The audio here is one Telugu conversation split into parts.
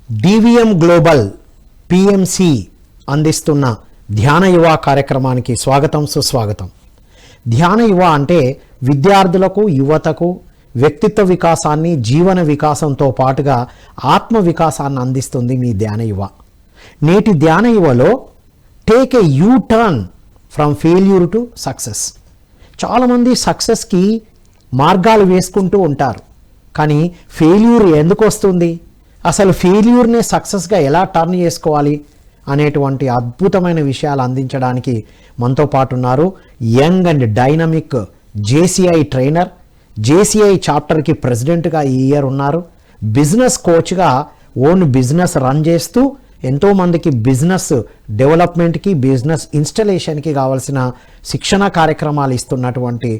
డివిఎం గ్లోబల్ పిఎంసి అందిస్తున్న ధ్యాన యువ కార్యక్రమానికి స్వాగతం సుస్వాగతం. ధ్యాన యువ అంటే విద్యార్థులకు యువతకు వ్యక్తిత్వ వికాసాన్ని జీవన వికాసంతో పాటుగా ఆత్మ వికాసాన్ని అందిస్తుంది మీ ధ్యాన యువ. నేటి ధ్యాన యువలో take a U turn from failure to success. చాలామంది సక్సెస్కి మార్గాలు వేసుకుంటూ ఉంటారు, కానీ ఫెయిల్యూర్ ఎందుకు వస్తుంది, అసలు ఫెయిల్యూర్నే సక్సెస్గా ఎలా టర్న్ చేసుకోవాలి అనేటువంటి అద్భుతమైన విషయాలు అందించడానికి మనతో పాటు ఉన్నారు young and dynamic JCI trainer, JCI చాప్టర్కి ప్రెసిడెంట్గా ఈ ఇయర్ ఉన్నారు, బిజినెస్ కోచ్గా ఓన్ బిజినెస్ రన్ చేస్తూ ఎంతోమందికి బిజినెస్ డెవలప్మెంట్కి బిజినెస్ ఇన్స్టలేషన్కి కావాల్సిన శిక్షణ కార్యక్రమాలు ఇస్తున్నటువంటి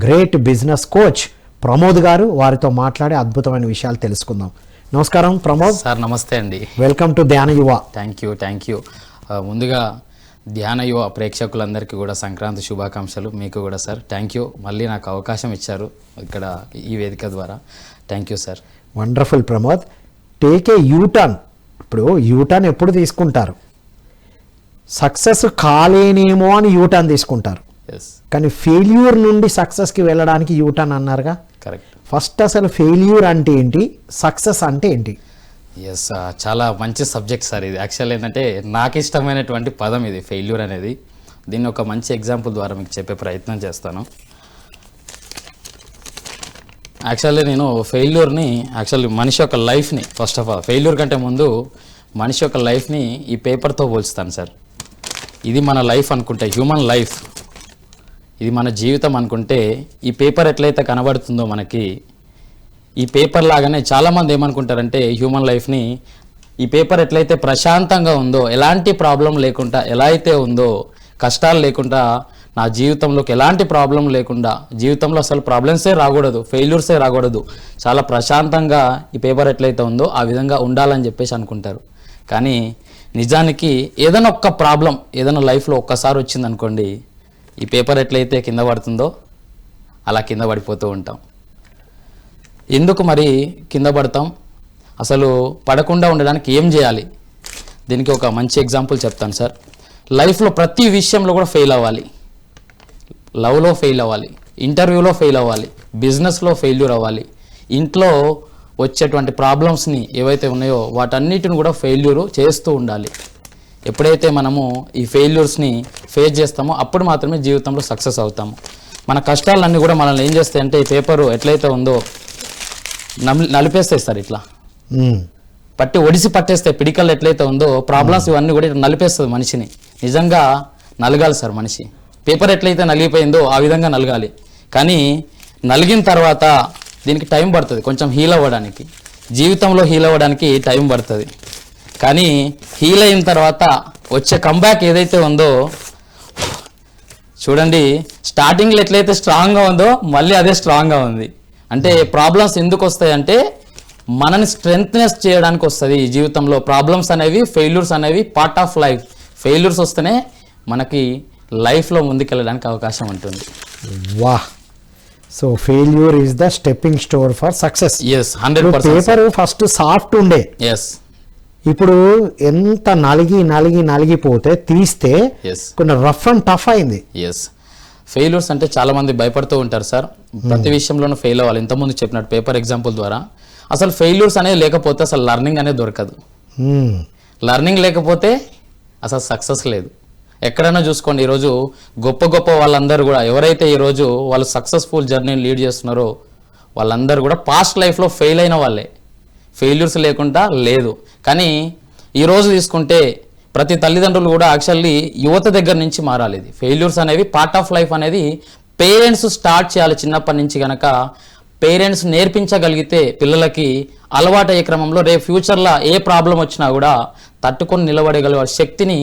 గ్రేట్ బిజినెస్ కోచ్ ప్రమోద్ గారు. వారితో మాట్లాడే అద్భుతమైన విషయాలు తెలుసుకుందాం. నమస్కారం ప్రమోద్ సార్. నమస్తే అండి. వెల్కమ్ టు ధ్యాన యువ. Thank you. ముందుగా ధ్యాన యువ ప్రేక్షకులందరికీ కూడా సంక్రాంతి శుభాకాంక్షలు. మీకు కూడా సార్ థ్యాంక్ యూ. మళ్ళీ నాకు అవకాశం ఇచ్చారు ఇక్కడ ఈ వేదిక ద్వారా. Thank you sir. Wonderful Pramod. Take a U turn. ఇప్పుడు యూటర్న్ ఎప్పుడు తీసుకుంటారు? సక్సెస్ కాలేనేమో అని యూటర్న్ తీసుకుంటారు, కానీ ఫెయిల్యూర్ నుండి సక్సెస్కి వెళ్ళడానికి యూటర్న్ అన్నారుగా. కరెక్ట్. ఫస్ట్ అసలు ఫెయిల్యూర్ అంటే ఏంటి, సక్సెస్ అంటే ఏంటి? ఎస్, చాలా మంచి సబ్జెక్ట్ సార్ ఇది. యాక్చువల్ ఏంటంటే నాకు ఇష్టమైనటువంటి పదం ఇది, ఫెయిల్యూర్ అనేది. దీన్ని ఒక మంచి ఎగ్జాంపుల్ ద్వారా మీకు చెప్పే ప్రయత్నం చేస్తాను. యాక్చువల్లీ నేను ఫెయిల్యూర్ని మనిషి యొక్క లైఫ్ని, ఫస్ట్ ఆఫ్ ఆల్ ఫెయిల్యూర్ కంటే ముందు మనిషి యొక్క లైఫ్ని ఈ పేపర్తో పోల్చుతాను సార్. ఇది మన లైఫ్ అనుకుంటే, హ్యూమన్ లైఫ్, ఇది మన జీవితం అనుకుంటే, ఈ పేపర్ ఎట్లయితే కనబడుతుందో మనకి, ఈ పేపర్ లాగానే చాలామంది ఏమనుకుంటారంటే హ్యూమన్ లైఫ్ని, ఈ పేపర్ ఎట్లయితే ప్రశాంతంగా ఉందో, ఎలాంటి ప్రాబ్లం లేకుండా ఎలా అయితే ఉందో, కష్టాలు లేకుండా, నా జీవితంలోకి ఎలాంటి ప్రాబ్లం లేకుండా, జీవితంలో అసలు ప్రాబ్లమ్సే రాకూడదు, ఫెయిల్యూర్సే రాకూడదు, చాలా ప్రశాంతంగా ఈ పేపర్ ఎట్లయితే ఉందో ఆ విధంగా ఉండాలని చెప్పేసి అనుకుంటారు. కానీ నిజానికి ఏదైనా ఒక్క ప్రాబ్లం ఏదైనా లైఫ్లో ఒక్కసారి వచ్చిందనుకోండి, ఈ పేపర్ ఎట్లయితే కింద పడుతుందో అలా కింద పడిపోతూ ఉంటాం. ఎందుకు మరి కింద పడతాం? అసలు పడకుండా ఉండడానికి ఏం చేయాలి? దీనికి ఒక మంచి ఎగ్జాంపుల్ చెప్తాను సార్. లైఫ్లో ప్రతి విషయంలో కూడా ఫెయిల్ అవ్వాలి. లవ్లో ఫెయిల్ అవ్వాలి, ఇంటర్వ్యూలో ఫెయిల్ అవ్వాలి, బిజినెస్లో ఫెయిల్యూర్ అవ్వాలి, ఇంట్లో వచ్చేటువంటి ప్రాబ్లమ్స్ని ఏవైతే ఉన్నాయో వాటన్నిటిని కూడా ఫెయిల్యూర్ చేస్తూ ఉండాలి. ఎప్పుడైతే మనము ఈ ఫెయిల్యూర్స్ని ఫేస్ చేస్తామో అప్పుడు మాత్రమే జీవితంలో సక్సెస్ అవుతాము. మన కష్టాలన్నీ కూడా మనల్ని ఏం చేస్తాయంటే, ఈ పేపరు ఎట్లయితే ఉందో నలిపేస్తాయి సార్. ఇట్లా పట్టి ఒడిసి పట్టేస్తాయి. పిడికలు ఎట్లయితే ఉందో ప్రాబ్లమ్స్ ఇవన్నీ కూడా ఇట్లా నలిపేస్తుంది మనిషిని. నిజంగా నలగాలి సార్ మనిషి. పేపర్ ఎట్లయితే నలిగిపోయిందో ఆ విధంగా నలగాలి. కానీ నలిగిన తర్వాత దీనికి టైం పడుతుంది కొంచెం హీల్ అవ్వడానికి. జీవితంలో హీల్ అవ్వడానికి టైం పడుతుంది. కానీ హీల్ అయిన తర్వాత వచ్చే కంబ్యాక్ ఏదైతే ఉందో చూడండి, స్టార్టింగ్లో ఎట్లయితే స్ట్రాంగ్గా ఉందో మళ్ళీ అదే స్ట్రాంగ్గా ఉంది. అంటే ప్రాబ్లమ్స్ ఎందుకు వస్తాయంటే మనని స్ట్రెంగ్త్నెస్ చేయడానికి వస్తుంది. ఈ జీవితంలో ప్రాబ్లమ్స్ అనేవి, ఫెయిల్యూర్స్ అనేవి పార్ట్ ఆఫ్ లైఫ్. ఫెయిల్యూర్స్ వస్తేనే మనకి లైఫ్లో ముందుకెళ్ళడానికి అవకాశం ఉంటుంది. వాహ్! So failure is the stepping stone for success. Yes, 100%. Paper first soft ఉండే, ఎస్, ఇప్పుడు ఎంత నలిగిపోతే తీస్తే కొన్ని రఫ్ అండ్ టఫ్ అయింది. ఎస్, ఫెయిల్యూర్స్ అంటే చాలా మంది భయపడుతూ ఉంటారు సార్. ప్రతి విషయంలోనూ ఫెయిల్ అవ్వాలి. ఇంతకుముందు చెప్పినట్టు పేపర్ ఎగ్జాంపుల్ ద్వారా అసలు ఫెయిల్యూర్స్ అనేది లేకపోతే అసలు లర్నింగ్ అనేది దొరకదు. లర్నింగ్ లేకపోతే అసలు సక్సెస్ లేదు. ఎక్కడైనా చూసుకోండి, ఈరోజు గొప్ప వాళ్ళందరూ కూడా ఎవరైతే ఈరోజు వాళ్ళు సక్సెస్ఫుల్ జర్నీని లీడ్ చేస్తున్నారో వాళ్ళందరూ కూడా పాస్ట్ లైఫ్లో ఫెయిల్ అయిన వాళ్ళే. ఫెయిల్యూర్స్ లేకుండా లేదు. కానీ ఈరోజు తీసుకుంటే ప్రతి తల్లిదండ్రులు కూడా యాక్చువల్లీ యువత దగ్గర నుంచి మారాలి. ఇది ఫెయిల్యూర్స్ అనేవి పార్ట్ ఆఫ్ లైఫ్ అనేది పేరెంట్స్ స్టార్ట్ చేయాలి చిన్నప్పటి నుంచి. కనుక పేరెంట్స్ నేర్పించగలిగితే పిల్లలకి అలవాటు అయ్యే క్రమంలో రేపు ఫ్యూచర్లో ఏ ప్రాబ్లం వచ్చినా కూడా తట్టుకొని నిలబడగలిగే శక్తిని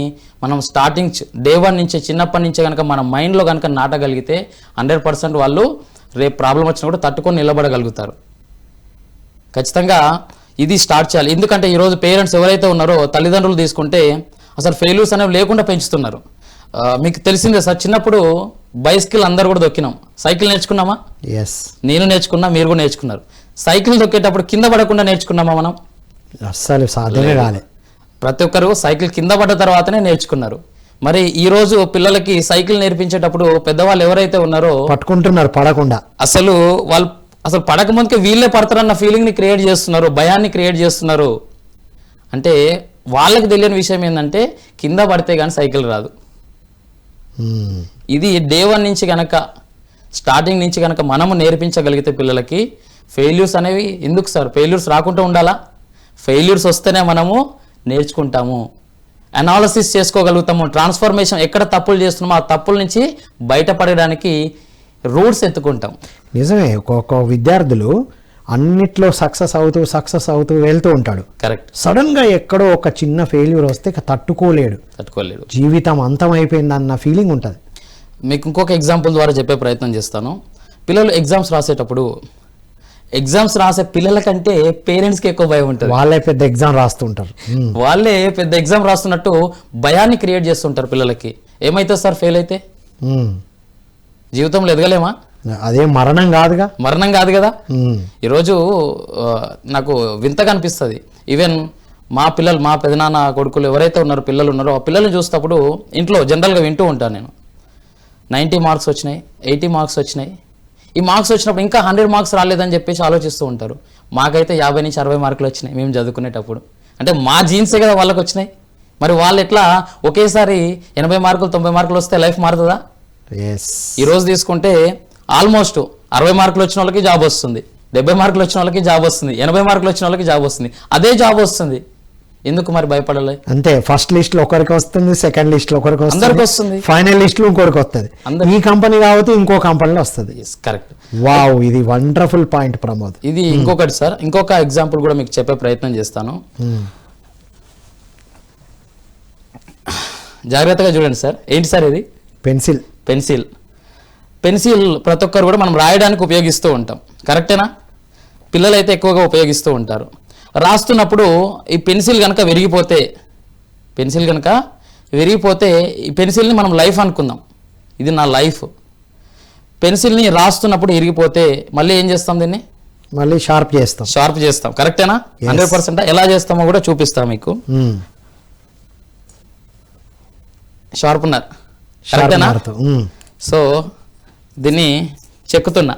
మనం స్టార్టింగ్ డే 1 నుంచి, చిన్నప్పటి నుంచే కనుక మన మైండ్లో కనుక నాటగలిగితే 100% వాళ్ళు రేపు ప్రాబ్లం వచ్చినా కూడా తట్టుకొని నిలబడగలుగుతారు. ఖచ్చితంగా ఇది స్టార్ట్ చేయాలి. ఎందుకంటే ఈరోజు పేరెంట్స్ ఎవరైతే ఉన్నారో తల్లిదండ్రులు తీసుకుంటే అసలు ఫెయిల్యూర్స్ అనేవి లేకుండా పెంచుతున్నారు. మీకు తెలిసిందే సార్, చిన్నప్పుడు బైసికల్ అందరు కూడా దొక్కినాం. సైకిల్ నేర్చుకున్నామా? ఎస్, నేను నేర్చుకున్నా, మీరు కూడా నేర్చుకున్నారు. సైకిల్ దొక్కేటప్పుడు కింద పడకుండా నేర్చుకున్నామా మనం? అస్సలు సాధ్యమే కాలే. ప్రతి ఒక్కరు సైకిల్ కింద పడ్డ తర్వాతనే నేర్చుకున్నారు. మరి ఈ రోజు పిల్లలకి సైకిల్ నేర్పించేటప్పుడు పెద్దవాళ్ళు ఎవరైతే ఉన్నారో పట్టుకుంటున్నారు పడకుండా. వాళ్ళు అసలు పడక ముందుకే వీళ్ళే పడతారన్న ఫీలింగ్ని క్రియేట్ చేస్తున్నారు, భయాన్ని క్రియేట్ చేస్తున్నారు. అంటే వాళ్ళకి తెలియని విషయం ఏంటంటే కింద పడితే కానీ సైకిల్ రాదు. ఇది డే 1 నుంచి కనుక స్టార్టింగ్ నుంచి కనుక మనము నేర్పించగలిగితే పిల్లలకి ఫెయిల్యూర్స్ అనేవి ఎందుకు సార్? ఫెయిల్యూర్స్ రాకుండా ఉండాలా? ఫెయిల్యూర్స్ వస్తేనే మనము నేర్చుకుంటాము, అనాలిసిస్ చేసుకోగలుగుతాము, ట్రాన్స్ఫర్మేషన్ ఎక్కడ తప్పులు చేస్తున్నామో ఆ తప్పుల నుంచి బయటపడడానికి రూట్స్ ఎత్తుకుంటాం. నిజమే, ఒక్కొక్క విద్యార్థులు అన్నిట్లో సక్సెస్ అవుతూ వెళ్తూ ఉంటాడు. కరెక్ట్. సడన్గా ఎక్కడో ఒక చిన్న ఫెయిల్యూర్ వస్తే తట్టుకోలేడు, జీవితం అంతమైపోయిందన్న ఫీలింగ్ ఉంటుంది. మీకు ఇంకొక ఎగ్జాంపుల్ ద్వారా చెప్పే ప్రయత్నం చేస్తాను. పిల్లలు ఎగ్జామ్స్ రాసేటప్పుడు ఎగ్జామ్స్ రాసే పిల్లల కంటే పేరెంట్స్కి ఎక్కువ భయం ఉంటుంది. వాళ్ళే పెద్ద ఎగ్జామ్ రాస్తుంటారు. వాళ్ళే పెద్ద ఎగ్జామ్ రాస్తున్నట్టు భయాన్ని క్రియేట్ చేస్తుంటారు పిల్లలకి. ఏమైతుంది సార్ ఫెయిల్ అయితే? జీవితంలో ఎదగలేమా? అదే మరణం కాదుగా. మరణం కాదు కదా. ఈరోజు నాకు వింతగా అనిపిస్తుంది. ఈవెన్ మా పిల్లలు, మా పెదనాన్న కొడుకులు ఎవరైతే ఉన్నారో పిల్లలు ఉన్నారో ఆ పిల్లల్ని చూసేటప్పుడు ఇంట్లో జనరల్గా వింటూ ఉంటాను నేను. 90 మార్క్స్ వచ్చినాయి, 80 మార్క్స్ వచ్చినాయి. ఈ మార్క్స్ వచ్చినప్పుడు ఇంకా 100 మార్క్స్ రాలేదని చెప్పేసి ఆలోచిస్తూ ఉంటారు. మాకైతే 50 నుంచి 60 మార్కులు వచ్చినాయి మేము చదువుకునేటప్పుడు. అంటే మా జీన్సే కదా వాళ్ళకి వచ్చినాయి. మరి వాళ్ళు ఎట్లా ఒకేసారి 80 మార్కులు 90 మార్కులు వస్తే లైఫ్ మారుతుందా? ఈరోజు తీసుకుంటే ఆల్మోస్ట్ 60 మార్కులు వచ్చిన వాళ్ళకి జాబ్ వస్తుంది, 70 మార్కులు వచ్చిన వాళ్ళకి జాబ్ వస్తుంది, 80 మార్కులు వచ్చిన వాళ్ళకి జాబ్ వస్తుంది. అదే జాబ్ వస్తుంది. ఎందుకు మరి భయపడాలి? అంతే, ఫస్ట్ లిస్ట్ లో ఒకరికి వస్తుంది, సెకండ్ లిస్ట్ లో ఒకరికి వస్తుంది, ఫైనల్ లిస్ట్ లో ఇంకొకరికి వస్తుంది. ఈ కంపెనీ కాబట్టి ఇంకో కంపెనీలో వస్తుంది. కరెక్ట్. వావ్, ఇది వండర్ఫుల్ పాయింట్ ప్రమోద్. ఇది ఇంకొకటి సార్, ఇంకొక ఎగ్జాంపుల్ కూడా మీకు చెప్పే ప్రయత్నం చేస్తాను. జాగ్రత్తగా చూడండి సార్. ఏంటి సార్ ఇది? పెన్సిల్. పెన్సిల్. పెన్సిల్ ప్రతి ఒక్కరు కూడా మనం రాయడానికి ఉపయోగిస్తూ ఉంటాం. కరెక్టేనా? పిల్లలైతే ఎక్కువగా ఉపయోగిస్తూ ఉంటారు. రాస్తున్నప్పుడు ఈ పెన్సిల్ కనుక విరిగిపోతే ఈ పెన్సిల్ని మనం లైఫ్ అనుకుందాం. ఇది నా లైఫ్. పెన్సిల్ని రాస్తున్నప్పుడు విరిగిపోతే మళ్ళీ ఏం చేస్తాం? దీన్ని మళ్ళీ షార్ప్ చేస్తాం. కరెక్టేనా? 100%. ఎలా చేస్తామో కూడా చూపిస్తాం మీకు. షార్ప్నర్. కరెక్టేనా? సో దీన్ని చెక్కుతున్నా.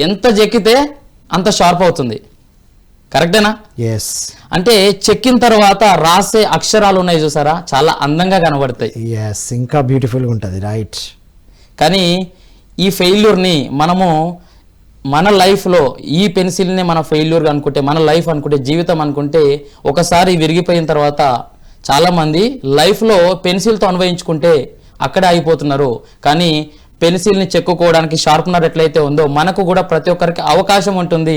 ఎంత చెక్కితే అంత షార్ప్ అవుతుంది. కరెక్టేనా? అంటే చెక్కిన తర్వాత రాసే అక్షరాలు ఉన్నాయి చూసారా, చాలా అందంగా కనబడతాయి. ఇంకా బ్యూటిఫుల్గా ఉంటుంది. రైట్. కానీ ఈ ఫెయిల్యూర్ని మనము మన లైఫ్లో ఈ పెన్సిల్ని మన ఫెయిల్యూర్గా అనుకుంటే, మన లైఫ్ అనుకుంటే, జీవితం అనుకుంటే, ఒకసారి విరిగిపోయిన తర్వాత చాలామంది లైఫ్లో పెన్సిల్తో అన్వయించుకుంటే అక్కడే ఆగిపోతున్నారు. కానీ పెన్సిల్ని చెక్కుకోవడానికి షార్ప్నర్ ఎట్లయితే ఉందో మనకు కూడా ప్రతి ఒక్కరికి అవకాశం ఉంటుంది.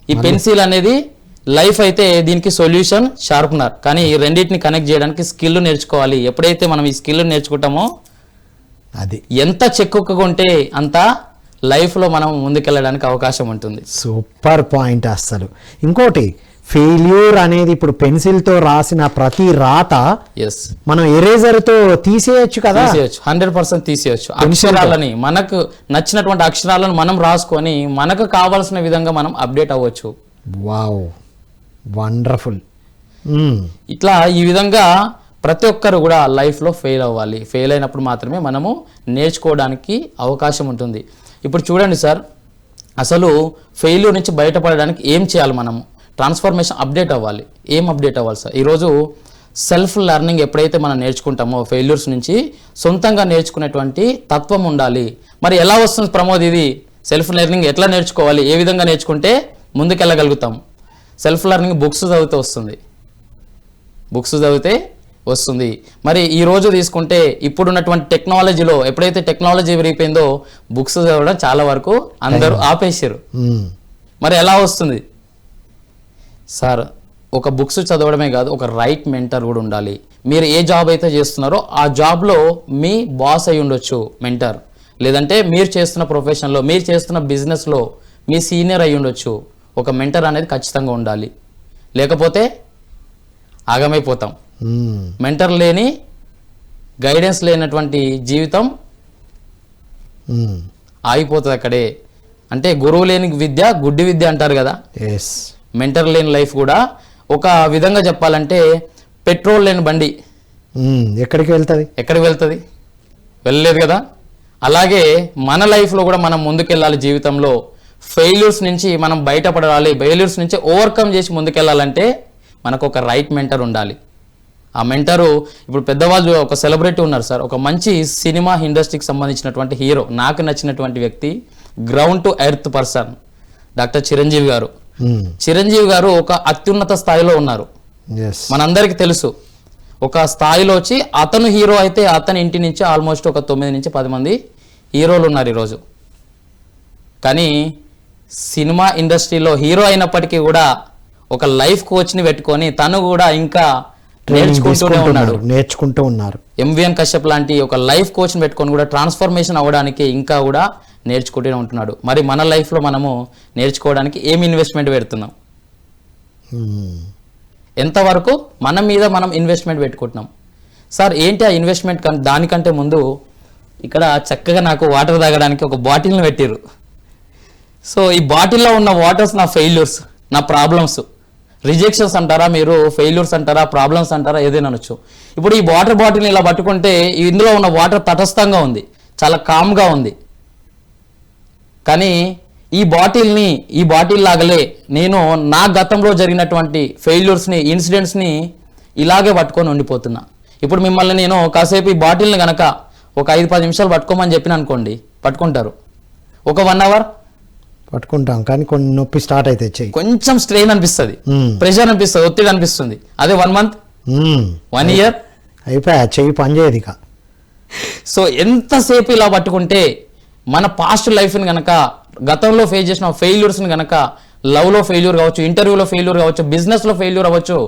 ఈ పెన్సిల్ అనేది లైఫ్ అయితే దీనికి సొల్యూషన్ షార్ప్నర్. కానీ ఈ రెండింటిని కనెక్ట్ చేయడానికి స్కిల్ నేర్చుకోవాలి. ఎప్పుడైతే మనం ఈ స్కిల్ నేర్చుకుంటామో అది ఎంత చెక్కుకుంటే అంత లైఫ్లో మనం ముందుకెళ్ళడానికి అవకాశం ఉంటుంది. సూపర్ పాయింట్ అసలు. ఇంకోటి, ఫెయిల్యూర్ అనేది ఇప్పుడు పెన్సిల్తో రాసిన ప్రతి రాత మనం ఎరేజర్తో తీసేయచ్చు కదా. 100% తీసేయచ్చు. అక్షరాలని, మనకు నచ్చినటువంటి అక్షరాలను మనం రాసుకొని మనకు కావాల్సిన విధంగా మనం అప్డేట్ అవ్వచ్చు. Wow, wonderful. ఇట్లా ఈ విధంగా ప్రతి ఒక్కరు కూడా లైఫ్లో ఫెయిల్ అవ్వాలి. ఫెయిల్ అయినప్పుడు మాత్రమే మనము నేర్చుకోవడానికి అవకాశం ఉంటుంది. ఇప్పుడు చూడండి సార్, అసలు ఫెయిల్యూర్ నుంచి బయటపడడానికి ఏం చేయాలి? మనము ట్రాన్స్ఫర్మేషన్ అప్డేట్ అవ్వాలి. ఏం అప్డేట్ అవ్వాలి సార్? ఈరోజు సెల్ఫ్ లెర్నింగ్ ఎప్పుడైతే మనం నేర్చుకుంటామో ఫెయిల్యూర్స్ నుంచి సొంతంగా నేర్చుకునేటువంటి తత్వం ఉండాలి. మరి ఎలా వస్తుంది ప్రమోద్ ఇది? సెల్ఫ్ లెర్నింగ్ ఎట్లా నేర్చుకోవాలి? ఏ విధంగా నేర్చుకుంటే ముందుకెళ్ళగలుగుతాం? సెల్ఫ్ లెర్నింగ్ బుక్స్ చదివితే వస్తుంది. మరి ఈ రోజు తీసుకుంటే ఇప్పుడున్నటువంటి టెక్నాలజీలో ఎప్పుడైతే టెక్నాలజీ విరిగిపోయిందో బుక్స్ చదవడం చాలా వరకు అందరూ ఆపేశారు. మరి ఎలా వస్తుంది సార్? ఒక బుక్స్ చదవడమే కాదు, ఒక రైట్ మెంటర్ కూడా ఉండాలి. మీరు ఏ జాబ్ అయితే చేస్తున్నారో ఆ జాబ్లో మీ బాస్ అయి ఉండొచ్చు మెంటర్, లేదంటే మీరు చేస్తున్న ప్రొఫెషన్లో, మీరు చేస్తున్న బిజినెస్లో మీ సీనియర్ అయి ఉండొచ్చు. ఒక మెంటర్ అనేది ఖచ్చితంగా ఉండాలి, లేకపోతే ఆగమైపోతాం. మెంటర్ లేని, గైడెన్స్ లేనటువంటి జీవితం ఆగిపోతుంది అక్కడే. అంటే గురువు లేని విద్య గుడ్డి విద్య అంటారు కదా. ఎస్. మెంటర్ లేని లైఫ్ కూడా ఒక విధంగా చెప్పాలంటే పెట్రోల్ లేని బండి ఎక్కడికి వెళ్తుంది? వెళ్ళలేదు కదా. అలాగే మన లైఫ్లో కూడా మనం ముందుకెళ్ళాలి. జీవితంలో ఫెయిల్యూర్స్ నుంచి మనం బయటపడాలి. ఫెయిల్యూర్స్ నుంచి ఓవర్కమ్ చేసి ముందుకెళ్ళాలంటే మనకు ఒక రైట్ మెంటర్ ఉండాలి. ఆ మెంటరు ఇప్పుడు పెద్దవాళ్ళు ఒక సెలబ్రిటీ ఉన్నారు సార్, ఒక మంచి సినిమా ఇండస్ట్రీకి సంబంధించినటువంటి హీరో, నాకు నచ్చినటువంటి వ్యక్తి, ground to earth person, doctor Chiranjeevi గారు. చిరంజీవి గారు ఒక అత్యున్నత స్థాయిలో ఉన్నారు, మనందరికీ తెలుసు. ఒక స్థాయిలో వచ్చి అతను హీరో అయితే అతని ఇంటి నుంచి ఆల్మోస్ట్ ఒక 9 నుంచి 10 మంది హీరోలు ఉన్నారు ఈరోజు. కానీ సినిమా ఇండస్ట్రీలో హీరో అయినప్పటికీ కూడా ఒక లైఫ్ కోచ్ని పెట్టుకొని తను కూడా ఇంకా నేర్చుకుంటూ ఉన్నారు. ఎంవిఎన్ కశ్యప్ లాంటి ఒక లైఫ్ కోచ్ని పెట్టుకొని కూడా ట్రాన్స్ఫర్మేషన్ అవ్వడానికి ఇంకా కూడా నేర్చుకుంటూనే ఉంటున్నాడు. మరి మన లైఫ్లో మనము నేర్చుకోవడానికి ఏమి ఇన్వెస్ట్మెంట్ పెడుతున్నాం, ఎంతవరకు మన మీద మనం ఇన్వెస్ట్మెంట్ పెట్టుకుంటున్నాం? సార్ ఏంటి ఆ ఇన్వెస్ట్మెంట్? దానికంటే ముందు ఇక్కడ చక్కగా నాకు వాటర్ తాగడానికి ఒక బాటిల్ని పెట్టిర్రు. సో ఈ బాటిల్లో ఉన్న వాటర్స్ నా ఫెయిల్యూర్స్, నా ప్రాబ్లమ్స్, రిజెక్షన్స్ అంటారా మీరు, ఫెయిల్యూర్స్ అంటారా, ప్రాబ్లమ్స్ అంటారా, ఏదైనా అనొచ్చు. ఇప్పుడు ఈ వాటర్ బాటిల్ని ఇలా పట్టుకుంటే ఇందులో ఉన్న వాటర్ తటస్థంగా ఉంది, చాలా కామ్గా ఉంది. కానీ ఈ బాటిల్ లాగలే నేను నా గతంలో జరిగినటువంటి ఫెయిల్యూర్స్ని, ఇన్సిడెంట్స్ని ఇలాగే పట్టుకొని ఉండిపోతున్నా. ఇప్పుడు మిమ్మల్ని నేను కాసేపు ఈ బాటిల్ని కనుక ఒక 5-10 నిమిషాలు పట్టుకోమని చెప్పిన అనుకోండి, పట్టుకుంటారు. ఒక 1 అవర్ పట్టుకుంటాం, కానీ కొన్ని నొప్పి స్టార్ట్ అయితే కొంచెం స్ట్రెయిన్ అనిపిస్తుంది, ప్రెషర్ అనిపిస్తుంది, ఒత్తిడి అనిపిస్తుంది. అదే 1 మంత్ 1 ఇయర్ అయిపోయా, చెయ్యి పనిచేయదు ఇక. సో ఎంతసేపు ఇలా పట్టుకుంటే మన పాస్ట్ లైఫ్ని కనుక, గతంలో ఫేస్ చేసిన ఫెయిల్యూర్స్ని కనుక, లవ్లో ఫెయిల్యూర్ కావచ్చు, ఇంటర్వ్యూలో ఫెయిల్యూర్ కావచ్చు, బిజినెస్లో ఫెయిల్యూర్ అవ్వచ్చు,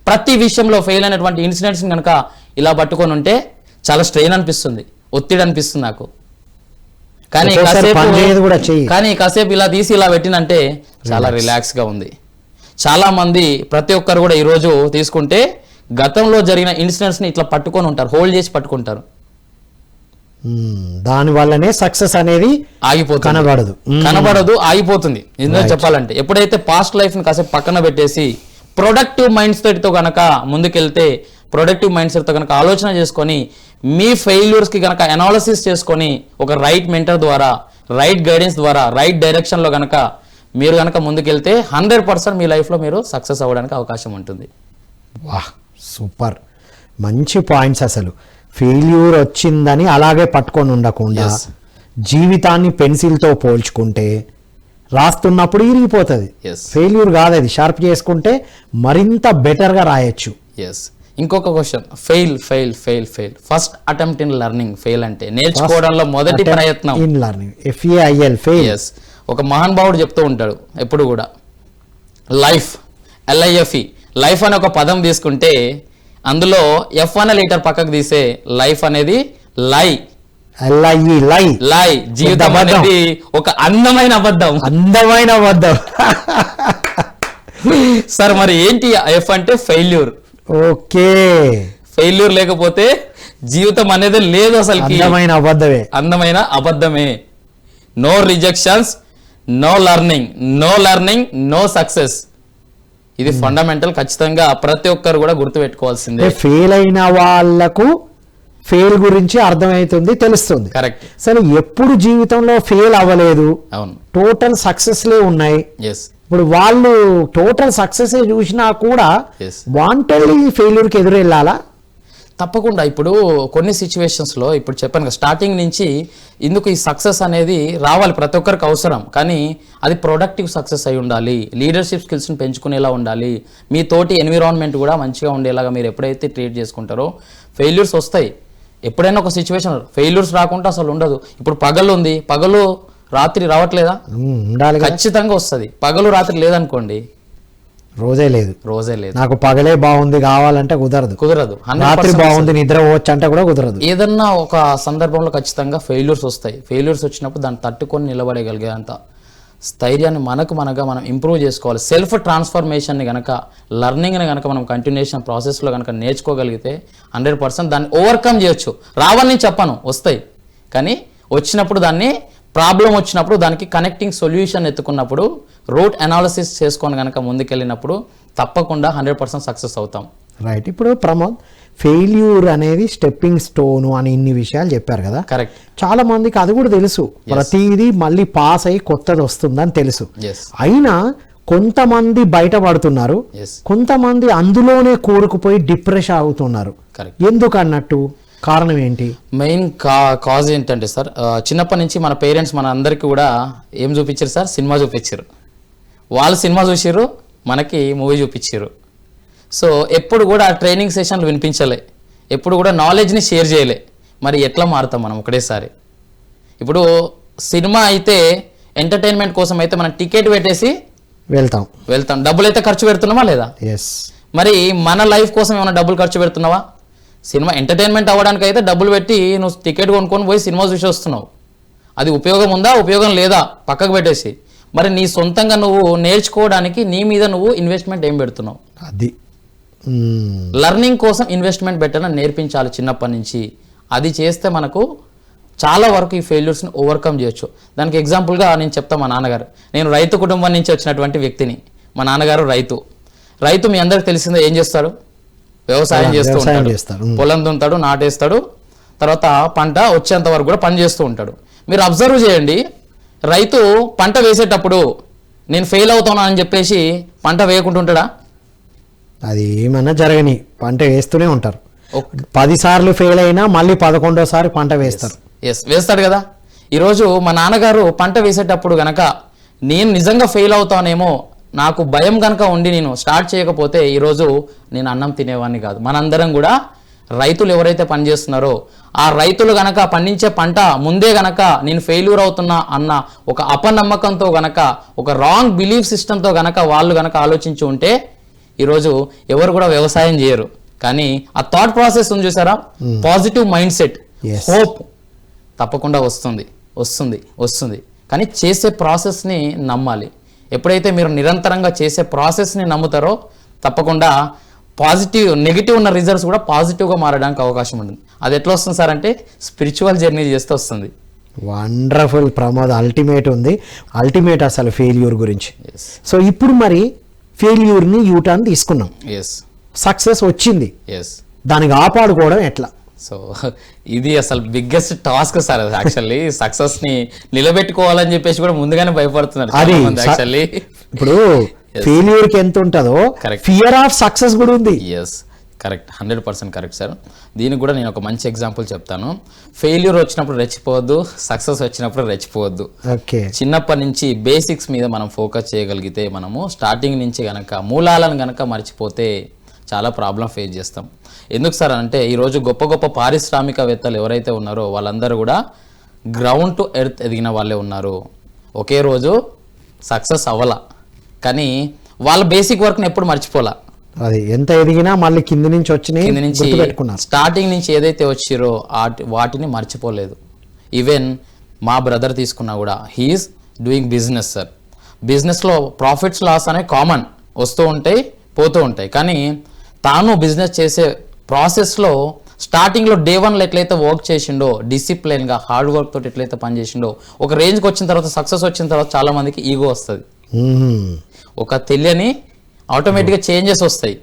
ప్రతి విషయంలో ఫెయిల్ అయినటువంటి ఇన్సిడెంట్స్ని కనుక ఇలా పట్టుకొని ఉంటే చాలా స్ట్రెయిన్ అనిపిస్తుంది, ఒత్తిడి అనిపిస్తుంది నాకు. కానీ కాసేపు ఇలా తీసి ఇలా పెట్టినంటే చాలా రిలాక్స్గా ఉంది. చాలా మంది ప్రతి ఒక్కరు కూడా ఈరోజు తీసుకుంటే గతంలో జరిగిన ఇన్సిడెంట్స్ని ఇట్లా పట్టుకొని ఉంటారు, హోల్డ్ చేసి పట్టుకుంటారు. దాని వల్లనే సక్సెస్ అనేది ఆగిపోతుంది, కనబడదు, ఆగిపోతుంది. ఎందుకంటే చెప్పాలంటే ఎప్పుడైతే పాస్ట్ లైఫ్ని కాసేపు పక్కన పెట్టేసి ప్రొడక్టివ్ మైండ్ సెట్తో కనుక ముందుకెళ్తే, ప్రొడక్టివ్ మైండ్ సెట్తో కనుక ఆలోచన చేసుకొని మీ ఫెయిల్యూర్స్కి కనుక అనాలిసిస్ చేసుకొని ఒక రైట్ మెంటర్ ద్వారా, రైట్ గైడెన్స్ ద్వారా, రైట్ డైరెక్షన్లో కనుక మీరు కనుక ముందుకెళ్తే 100% మీ లైఫ్లో మీరు సక్సెస్ అవ్వడానికి అవకాశం ఉంటుంది. వాహ్, సూపర్, మంచి పాయింట్స్. అసలు ఫెయిల్యూర్ వచ్చిందని అలాగే పట్టుకొని ఉండకుండా జీవితాన్ని పెన్సిల్తో పోల్చుకుంటే రాస్తున్నప్పుడు ఇరిగిపోతుంది. ఫెయిల్యూర్ కాదు అది, షార్ప్ చేసుకుంటే మరింత బెటర్గా రాయొచ్చు. ఇంకొక question, fail first attempt in learning. Fail అంటే నేర్చుకోవడంలో మొదటి ప్రయత్నం. In learning, FEIL, fail. ఒక మహానుభావుడు చెప్తూ ఉంటాడు ఎప్పుడు కూడా, లైఫ్, LIFE, లైఫ్ అనే ఒక పదం తీసుకుంటే అందులో F అనే లీటర్ పక్కకు తీసే లైఫ్ అనేది లై, జీవితం అనేది ఒక అందమైన అబద్ధం. సార్ మరి ఏంటి F అంటే ఫెయిల్యూర్. ఓకే, ఫెయిల్యూర్ లేకపోతే జీవితం అనేది లేదు అసలు, అందమైన అబద్ధమే. No rejections, no learning, no success. ఇది ఫండమెంటల్, ఖచ్చితంగా ప్రతి ఒక్కరు కూడా గుర్తుపెట్టుకోవాల్సిందే. ఫెయిల్ అయిన వాళ్ళకు ఫెయిల్ గురించి అర్థమవుతుంది, తెలుస్తుంది. కరెక్ట్. సరే, ఎప్పుడు జీవితంలో ఫెయిల్ అవ్వలేదు, అవును, టోటల్ సక్సెస్లే ఉన్నాయి. ఇప్పుడు వాళ్ళు టోటల్ సక్సెస్ చూసినా కూడా వాంటెడ్లీ ఫెయిల్యూర్కి ఎదురెళ్ళాలా? తప్పకుండా. ఇప్పుడు కొన్ని సిచ్యువేషన్స్లో ఇప్పుడు చెప్పాను కదా, స్టార్టింగ్ నుంచి ఇందుకు ఈ సక్సెస్ అనేది రావాలి, ప్రతి ఒక్కరికి అవసరం. కానీ అది ప్రొడక్టివ్ సక్సెస్ అయి ఉండాలి, లీడర్షిప్ స్కిల్స్ని పెంచుకునేలా ఉండాలి, మీ తోటి ఎన్విరాన్మెంట్ కూడా మంచిగా ఉండేలాగా మీరు ఎప్పుడైతే ట్రీట్ చేసుకుంటారో ఫెయిల్యూర్స్ వస్తాయి. ఎప్పుడైనా ఒక సిచ్యువేషన్ ఫెయిల్యూర్స్ రాకుండా అసలు ఉండదు. ఇప్పుడు పగలు ఉంది, పగలు రాత్రి రావట్లేదా? ఖచ్చితంగా వస్తుంది. పగలు రాత్రి లేదనుకోండి, రోజే లేదు. నాకు పగలే బాగుంది కావాలంటే కుదరదు. రాత్రి బాగుంది నిద్ర పోవచ్చు అంటే కూడా కుదరదు. ఏదన్నా ఒక సందర్భంలో ఖచ్చితంగా ఫెయిల్యూర్స్ వస్తాయి. ఫెయిల్యూర్స్ వచ్చినప్పుడు దాన్ని తట్టుకొని నిలబడగలిగేంత స్థైర్యాన్ని మనగా మనం ఇంప్రూవ్ చేసుకోవాలి. సెల్ఫ్ ట్రాన్స్ఫర్మేషన్ని కనుక, లెర్నింగ్ని కనుక మనం కంటిన్యూషన్ ప్రాసెస్లో కనుక నేర్చుకోగలిగితే 100% దాన్ని ఓవర్కమ్ చేయొచ్చు. రావాలని చెప్పను, వస్తాయి. కానీ వచ్చినప్పుడు దాన్ని ప్రాబ్లం వచ్చినప్పుడు దానికి కనెక్టింగ్ సొల్యూషన్ ఎత్తుకున్నప్పుడు రూట్ అనాలిసిస్ చేసుకొని కనుక ముందుకెళ్ళినప్పుడు తప్పకుండా 100% సక్సెస్ అవుతాం. రైట్. ఇప్పుడు ప్రమోద్, ఫెయిల్యూర్ అనేది స్టెప్పింగ్ స్టోను అని ఇన్ని విషయాలు చెప్పారు కదా. కరెక్ట్. చాలా మందికి అది కూడా తెలుసు, ప్రతిదీ మళ్ళీ పాస్ అయ్యి కొత్తది వస్తుందని తెలుసు. ఎస్ అయినా కొంతమంది బయటపడుతున్నారు, ఎస్ కొంతమంది అందులోనే కూరుకుపోయి డిప్రెషన్ అవుతున్నారు. కరెక్ట్. ఎందుకు అన్నట్టు కారణం ఏంటి? మెయిన్ కాజ్ ఏంటంటే సార్, చిన్నప్పటి నుంచి మన పేరెంట్స్ మన అందరికీ కూడా ఏం చూపించారు సార్? సినిమా చూపించారు. వాళ్ళు సినిమా చూసారు, మనకి మూవీ చూపించారు. సో ఎప్పుడు కూడా ట్రైనింగ్ సెషన్లు వినిపించలే, ఎప్పుడు కూడా నాలెడ్జ్ని షేర్ చేయలే. మరి ఎట్లా మారుతాం మనం ఒకటేసారి? ఇప్పుడు సినిమా అయితే ఎంటర్టైన్మెంట్ కోసం అయితే మనం టికెట్ పెట్టేసి వెళ్తాం, డబ్బులు అయితే ఖర్చు పెడుతున్నామా లేదా? ఎస్. మరి మన లైఫ్ కోసం ఏమైనా డబ్బులు ఖర్చు పెడుతున్నావా? సినిమా ఎంటర్టైన్మెంట్ అవ్వడానికి అయితే డబ్బులు పెట్టి నువ్వు టికెట్ కొనుక్కొని పోయి సినిమా చూసి వస్తున్నావు. అది ఉపయోగం ఉందా, ఉపయోగం లేదా పక్కకు పెట్టేసి, మరి నీ సొంతంగా నువ్వు నేర్చుకోవడానికి నీ మీద నువ్వు ఇన్వెస్ట్మెంట్ ఏం పెడుతున్నావు? అది లర్నింగ్ కోసం ఇన్వెస్ట్మెంట్ పెట్టడం నేర్పించాలి చిన్నప్పటి నుంచి. అది చేస్తే మనకు చాలా వరకు ఈ ఫెయిల్యూర్స్ని ఓవర్కమ్ చేయొచ్చు. దానికి ఎగ్జాంపుల్గా నేను చెప్తాను. మా నాన్నగారు, నేను రైతు కుటుంబం నుంచి వచ్చినటువంటి వ్యక్తిని. మా నాన్నగారు రైతు మీ అందరికి తెలిసిందే, ఏం చేస్తాడు? వ్యవసాయం చేస్తూ ఉంటాడు, పొలం దున్నుతాడు, నాటేస్తాడు, తర్వాత పంట వచ్చేంత వరకు కూడా పని చేస్తూ ఉంటాడు. మీరు అబ్జర్వ్ చేయండి, రైతు పంట వేసేటప్పుడు నేను ఫెయిల్ అవుతాను అని చెప్పేసి పంట వేయకుంటుంటాడా? అది ఏమన్నా జరగని పంట వేస్తూనే ఉంటారు. 10 సార్లు ఫెయిల్ అయినా మళ్ళీ 11వ పంట వేస్తారు. వేస్తాడు కదా. ఈరోజు మా నాన్నగారు పంట వేసేటప్పుడు గనక నేను నిజంగా ఫెయిల్ అవుతానేమో, నాకు భయం కనుక ఉండి నేను స్టార్ట్ చేయకపోతే ఈరోజు నేను అన్నం తినేవాడిని కాదు. మనందరం కూడా రైతులు ఎవరైతే పనిచేస్తున్నారో ఆ రైతులు గనక పండించే పంట ముందే గనక నేను ఫెయిల్యూర్ అవుతున్నా అన్న ఒక అపనమ్మకంతో గనక, ఒక రాంగ్ బిలీఫ్ సిస్టంతో గనక వాళ్ళు గనక ఆలోచించి ఉంటే ఈరోజు ఎవరు కూడా వ్యవసాయం చేయరు. కానీ ఆ థాట్ ప్రాసెస్ ఉంది చూసారా, పాజిటివ్ మైండ్ సెట్, హోప్ తప్పకుండా వస్తుంది. కానీ చేసే ప్రాసెస్ని నమ్మాలి. ఎప్పుడైతే మీరు నిరంతరంగా చేసే ప్రాసెస్ని నమ్ముతారో తప్పకుండా నెగిటివ్ ఉన్న రిజల్ట్స్ కూడా పాజిటివ్గా మారడానికి అవకాశం ఉంటుంది. అది ఎట్లా వస్తుంది సార్ అంటే స్పిరిచువల్ జర్నీ చేస్తే వస్తుంది. వండర్ఫుల్ ప్రమోద్, అల్టిమేట్ ఉంది. అల్టిమేట్ అసలు ఫెయిల్యూర్ గురించి. సో ఇప్పుడు మరి ఫెయిల్యూర్ని యూటర్న్ తీసుకున్నాం, సక్సెస్ వచ్చింది, దాన్ని కాపాడుకోవడం ఎట్లా? సో ఇది అసలు biggest task sir. Actually success ని నిలబెట్టుకోవాలని చెప్పేసి కూడా ముందుగానే భయపడుతున్నారు యాక్చువల్లీ. ఇప్పుడు ఫెయిల్యూర్ కి ఎంత ఉంటుందో ఫియర్ ఆఫ్ సక్సెస్ కూడా ఉంది. Correct, 100% correct sir. దీనికి కూడా నేను ఒక మంచి ఎగ్జాంపుల్ చెప్తాను. ఫెయిల్యూర్ వచ్చినప్పుడు రెచ్చిపోవద్దు, సక్సెస్ వచ్చినప్పుడు రెచ్చిపోవద్దు. చిన్నప్పటి నుంచి బేసిక్స్ మీద మనం ఫోకస్ చేయగలిగితే, మనము స్టార్టింగ్ నుంచి గనక మూలాలను గనక మర్చిపోతే చాలా ప్రాబ్లం ఫేస్ చేస్తాం. ఎందుకు సార్ అంటే ఈరోజు గొప్ప గొప్ప పారిశ్రామికవేత్తలు ఎవరైతే ఉన్నారో వాళ్ళందరూ కూడా గ్రౌండ్ టు ఎర్త్ ఎదిగిన వాళ్ళే ఉన్నారు. ఒకే రోజు సక్సెస్ అవ్వాల, కానీ వాళ్ళ బేసిక్ వర్క్ని ఎప్పుడు మర్చిపోలా. అది ఎంత ఎదిగినా మళ్ళీ కింది నుంచి స్టార్టింగ్ నుంచి ఏదైతే వచ్చిరో వాటిని మర్చిపోలేదు. ఈవెన్ మా బ్రదర్ తీసుకున్నా కూడా హీఈస్ డూయింగ్ బిజినెస్ సార్. బిజినెస్లో ప్రాఫిట్స్ లాస్ అనేవి కామన్, వస్తూ ఉంటాయి పోతూ ఉంటాయి. కానీ తాను బిజినెస్ చేసే ప్రాసెస్లో స్టార్టింగ్లో డే 1లో ఎట్లయితే వర్క్ చేసిండో, డిసిప్లైన్గా హార్డ్ వర్క్ తోటి ఎట్లయితే పనిచేసిండో, ఒక రేంజ్కి వచ్చిన తర్వాత, సక్సెస్ వచ్చిన తర్వాత చాలా మందికి ఈగో వస్తుంది. ఒక తెలియని ఆటోమేటిక్గా చేంజెస్ వస్తాయి.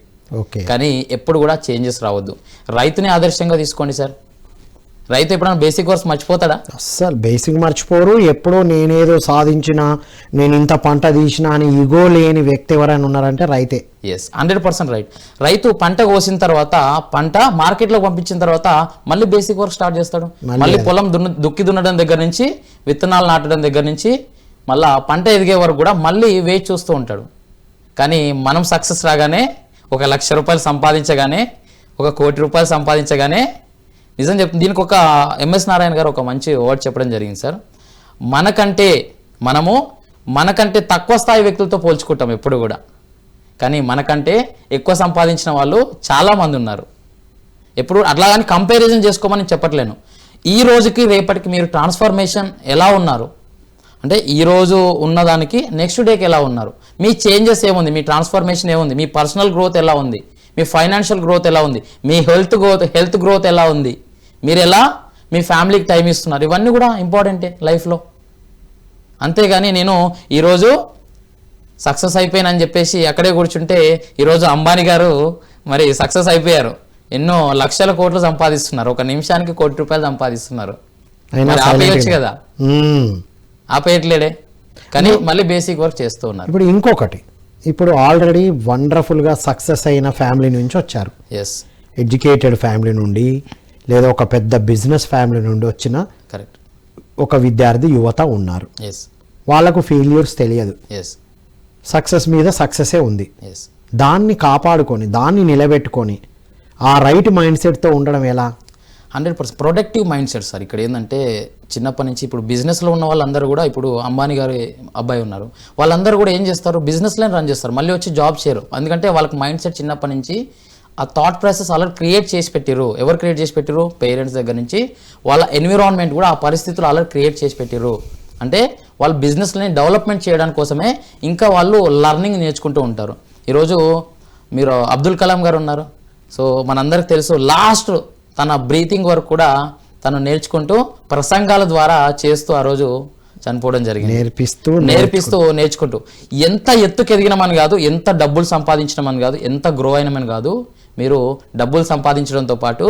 కానీ ఎప్పుడు కూడా చేంజెస్ రావద్దు. రైతుని ఆదర్శంగా తీసుకోండి సార్. రైతు ఎప్పుడైనా బేసిక్ వర్క్స్ మర్చిపోతాడా? అస్సలు బేసిక్ మర్చిపోరు. ఎప్పుడో నేనేదో సాధించినా, నేను ఇంత పంట తీసినా అని ఇగో లేని వ్యక్తి ఎవరైనా ఉన్నారంటే రైతే. 100% రైట్. రైతు పంట కోసిన తర్వాత, పంట మార్కెట్లో పంపించిన తర్వాత మళ్ళీ బేసిక్ వర్క్ స్టార్ట్ చేస్తాడు. మళ్ళీ పొలం దుక్కి దున్నడం దగ్గర నుంచి, విత్తనాలు నాటడం దగ్గర నుంచి, మళ్ళీ పంట ఎదిగే వరకు కూడా మళ్ళీ వేచి చూస్తూ ఉంటాడు. కానీ మనం సక్సెస్ రాగానే, 1 లక్ష రూపాయలు సంపాదించగానే, 1 కోటి రూపాయలు సంపాదించగానే, నిజం చెప్తుంది, దీనికి ఒక ఎంఎస్ నారాయణ గారు ఒక మంచి వర్డ్ చెప్పడం జరిగింది సార్. మనకంటే తక్కువ స్థాయి వ్యక్తులతో పోల్చుకుంటాం ఎప్పుడు కూడా, కానీ మనకంటే ఎక్కువ సంపాదించిన వాళ్ళు చాలామంది ఉన్నారు. ఎప్పుడు అట్లా కానీ కంపారిజన్ చేసుకోమని చెప్పట్లేను. ఈ రోజుకి రేపటికి మీరు ట్రాన్స్ఫర్మేషన్ ఎలా ఉన్నారు అంటే, ఈరోజు ఉన్నదానికి నెక్స్ట్ డేకి ఎలా ఉన్నారు, మీ చేంజెస్ ఏముంది, మీ ట్రాన్స్ఫర్మేషన్ ఏముంది, మీ పర్సనల్ గ్రోత్ ఎలా ఉంది, మీ ఫైనాన్షియల్ గ్రోత్ ఎలా ఉంది, మీ హెల్త్ గ్రోత్ ఎలా ఉంది, మీరు ఎలా మీ ఫ్యామిలీకి టైం ఇస్తున్నారు, ఇవన్నీ కూడా ఇంపార్టెంటే లైఫ్లో. అంతేగాని నేను ఈరోజు సక్సెస్ అయిపోయానని చెప్పేసి అక్కడే కూర్చుంటే ఈరోజు అంబానీ గారు మరి సక్సెస్ అయిపోయారు, ఎన్నో లక్షల కోట్లు సంపాదిస్తున్నారు, ఒక నిమిషానికి ₹1,00,00,000 సంపాదిస్తున్నారు. మరి ఆపేయచ్చు కదా, ఆపేయట్లేడే, కానీ మళ్ళీ బేసిక్ వర్క్ చేస్తూ ఉన్నారు. ఇప్పుడు ఇంకొకటి, ఇప్పుడు ఆల్రెడీ వండర్ఫుల్గా సక్సెస్ అయిన ఫ్యామిలీ నుంచి వచ్చారు, ఎస్, ఎడ్యుకేటెడ్ ఫ్యామిలీ నుండి లేదా ఒక పెద్ద బిజినెస్ ఫ్యామిలీ నుండి వచ్చిన కరెక్ట్ ఒక విద్యార్థి యువత ఉన్నారు. ఎస్ వాళ్ళకు ఫెయిల్యూర్స్ తెలియదు, ఎస్ సక్సెస్ మీద సక్సెసే ఉంది. ఎస్ దాన్ని కాపాడుకొని దాన్ని నిలబెట్టుకొని ఆ రైట్ మైండ్ సెట్తో ఉండడం ఎలా? 100% ప్రొడక్టివ్ మైండ్ సెట్ సార్. ఇక్కడ ఏంటంటే చిన్నప్పటి నుంచి ఇప్పుడు బిజినెస్లో ఉన్న వాళ్ళందరూ కూడా, ఇప్పుడు అంబానీ గారి అబ్బాయి ఉన్నారు, వాళ్ళందరూ కూడా ఏం చేస్తారు, బిజినెస్లో రన్ చేస్తారు, మళ్ళీ వచ్చి జాబ్ చేయరు. ఎందుకంటే వాళ్ళకి మైండ్ సెట్ చిన్నప్పటి నుంచి ఆ థాట్ ప్రాసెస్ అలా క్రియేట్ చేసి పెట్టిరు. ఎవరు క్రియేట్ చేసి పెట్టిరు? పేరెంట్స్ దగ్గర నుంచి వాళ్ళ ఎన్విరాన్మెంట్ కూడా ఆ పరిస్థితులు అలా క్రియేట్ చేసి పెట్టిరు. అంటే వాళ్ళు బిజినెస్ని డెవలప్మెంట్ చేయడానికి కోసమే ఇంకా వాళ్ళు లర్నింగ్ నేర్చుకుంటూ ఉంటారు. ఈరోజు మీరు అబ్దుల్ కలాం గారు ఉన్నారు, సో మనందరికి తెలుసు, లాస్ట్ తన బ్రీతింగ్ వర్క్ కూడా తను నేర్చుకుంటూ ప్రసంగాల ద్వారా చేస్తూ ఆ రోజు చనిపోవడం జరిగింది. నేర్చుకుంటూ ఎంత ఎత్తుకు ఎదిగినామని కాదు, ఎంత డబ్బులు సంపాదించినామని కాదు, ఎంత గ్రో అయినామని కాదు, మీరు డబ్బులు సంపాదించడంతో పాటు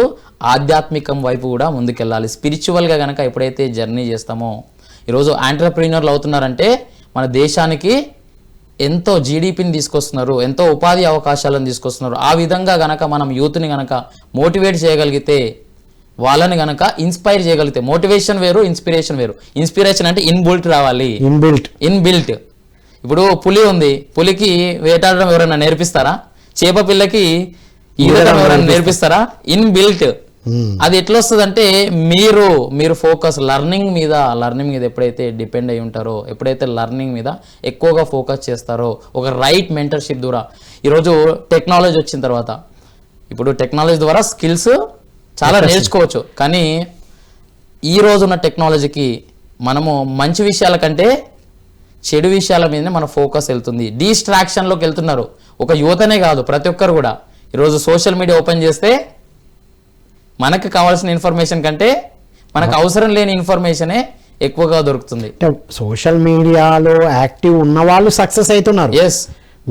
ఆధ్యాత్మికం వైపు కూడా ముందుకెళ్ళాలి. స్పిరిచువల్గా కనుక ఎప్పుడైతే జర్నీ చేస్తామో, ఈరోజు ఆంటర్ప్రీనర్లు అవుతున్నారంటే మన దేశానికి ఎంతో జీడిపిని తీసుకొస్తున్నారు, ఎంతో ఉపాధి అవకాశాలను తీసుకొస్తున్నారు. ఆ విధంగా గనక మనం యూత్ని గనక మోటివేట్ చేయగలిగితే, వాళ్ళని గనక ఇన్స్పైర్ చేయగలిగితే, మోటివేషన్ వేరు, ఇన్స్పిరేషన్ వేరు. ఇన్స్పిరేషన్ అంటే ఇన్బిల్ట్ రావాలి, ఇన్బిల్ట్. ఇప్పుడు పులి ఉంది, పులికి వేటాడడం ఎవరైనా నేర్పిస్తారా? చేప పిల్లకి ఈదడం ఎవరైనా నేర్పిస్తారా? ఇన్బిల్ట్. అది ఎట్లా వస్తుందంటే మీరు ఫోకస్ లర్నింగ్ మీద ఎప్పుడైతే డిపెండ్ అయి ఉంటారో, ఎప్పుడైతే లర్నింగ్ మీద ఎక్కువగా ఫోకస్ చేస్తారో, ఒక రైట్ మెంటర్షిప్ ద్వారా, ఈరోజు టెక్నాలజీ వచ్చిన తర్వాత, ఇప్పుడు టెక్నాలజీ ద్వారా స్కిల్స్ చాలా నేర్చుకోవచ్చు, కానీ ఈ రోజున్న టెక్నాలజీకి మనము మంచి విషయాల కంటే చెడు విషయాల మీదనే మన ఫోకస్ వెళ్తుంది, డిస్ట్రాక్షన్లోకి వెళ్తున్నారు. ఒక యువతనే కాదు, ప్రతి ఒక్కరు కూడా ఈరోజు సోషల్ మీడియా ఓపెన్ చేస్తే మనకు కావాల్సిన ఇన్ఫర్మేషన్ కంటే మనకు అవసరం లేని ఇన్ఫర్మేషనే ఎక్కువగా దొరుకుతుంది. సోషల్ మీడియాలో యాక్టివ్ ఉన్న వాళ్ళు సక్సెస్ అవుతున్నారు. ఎస్,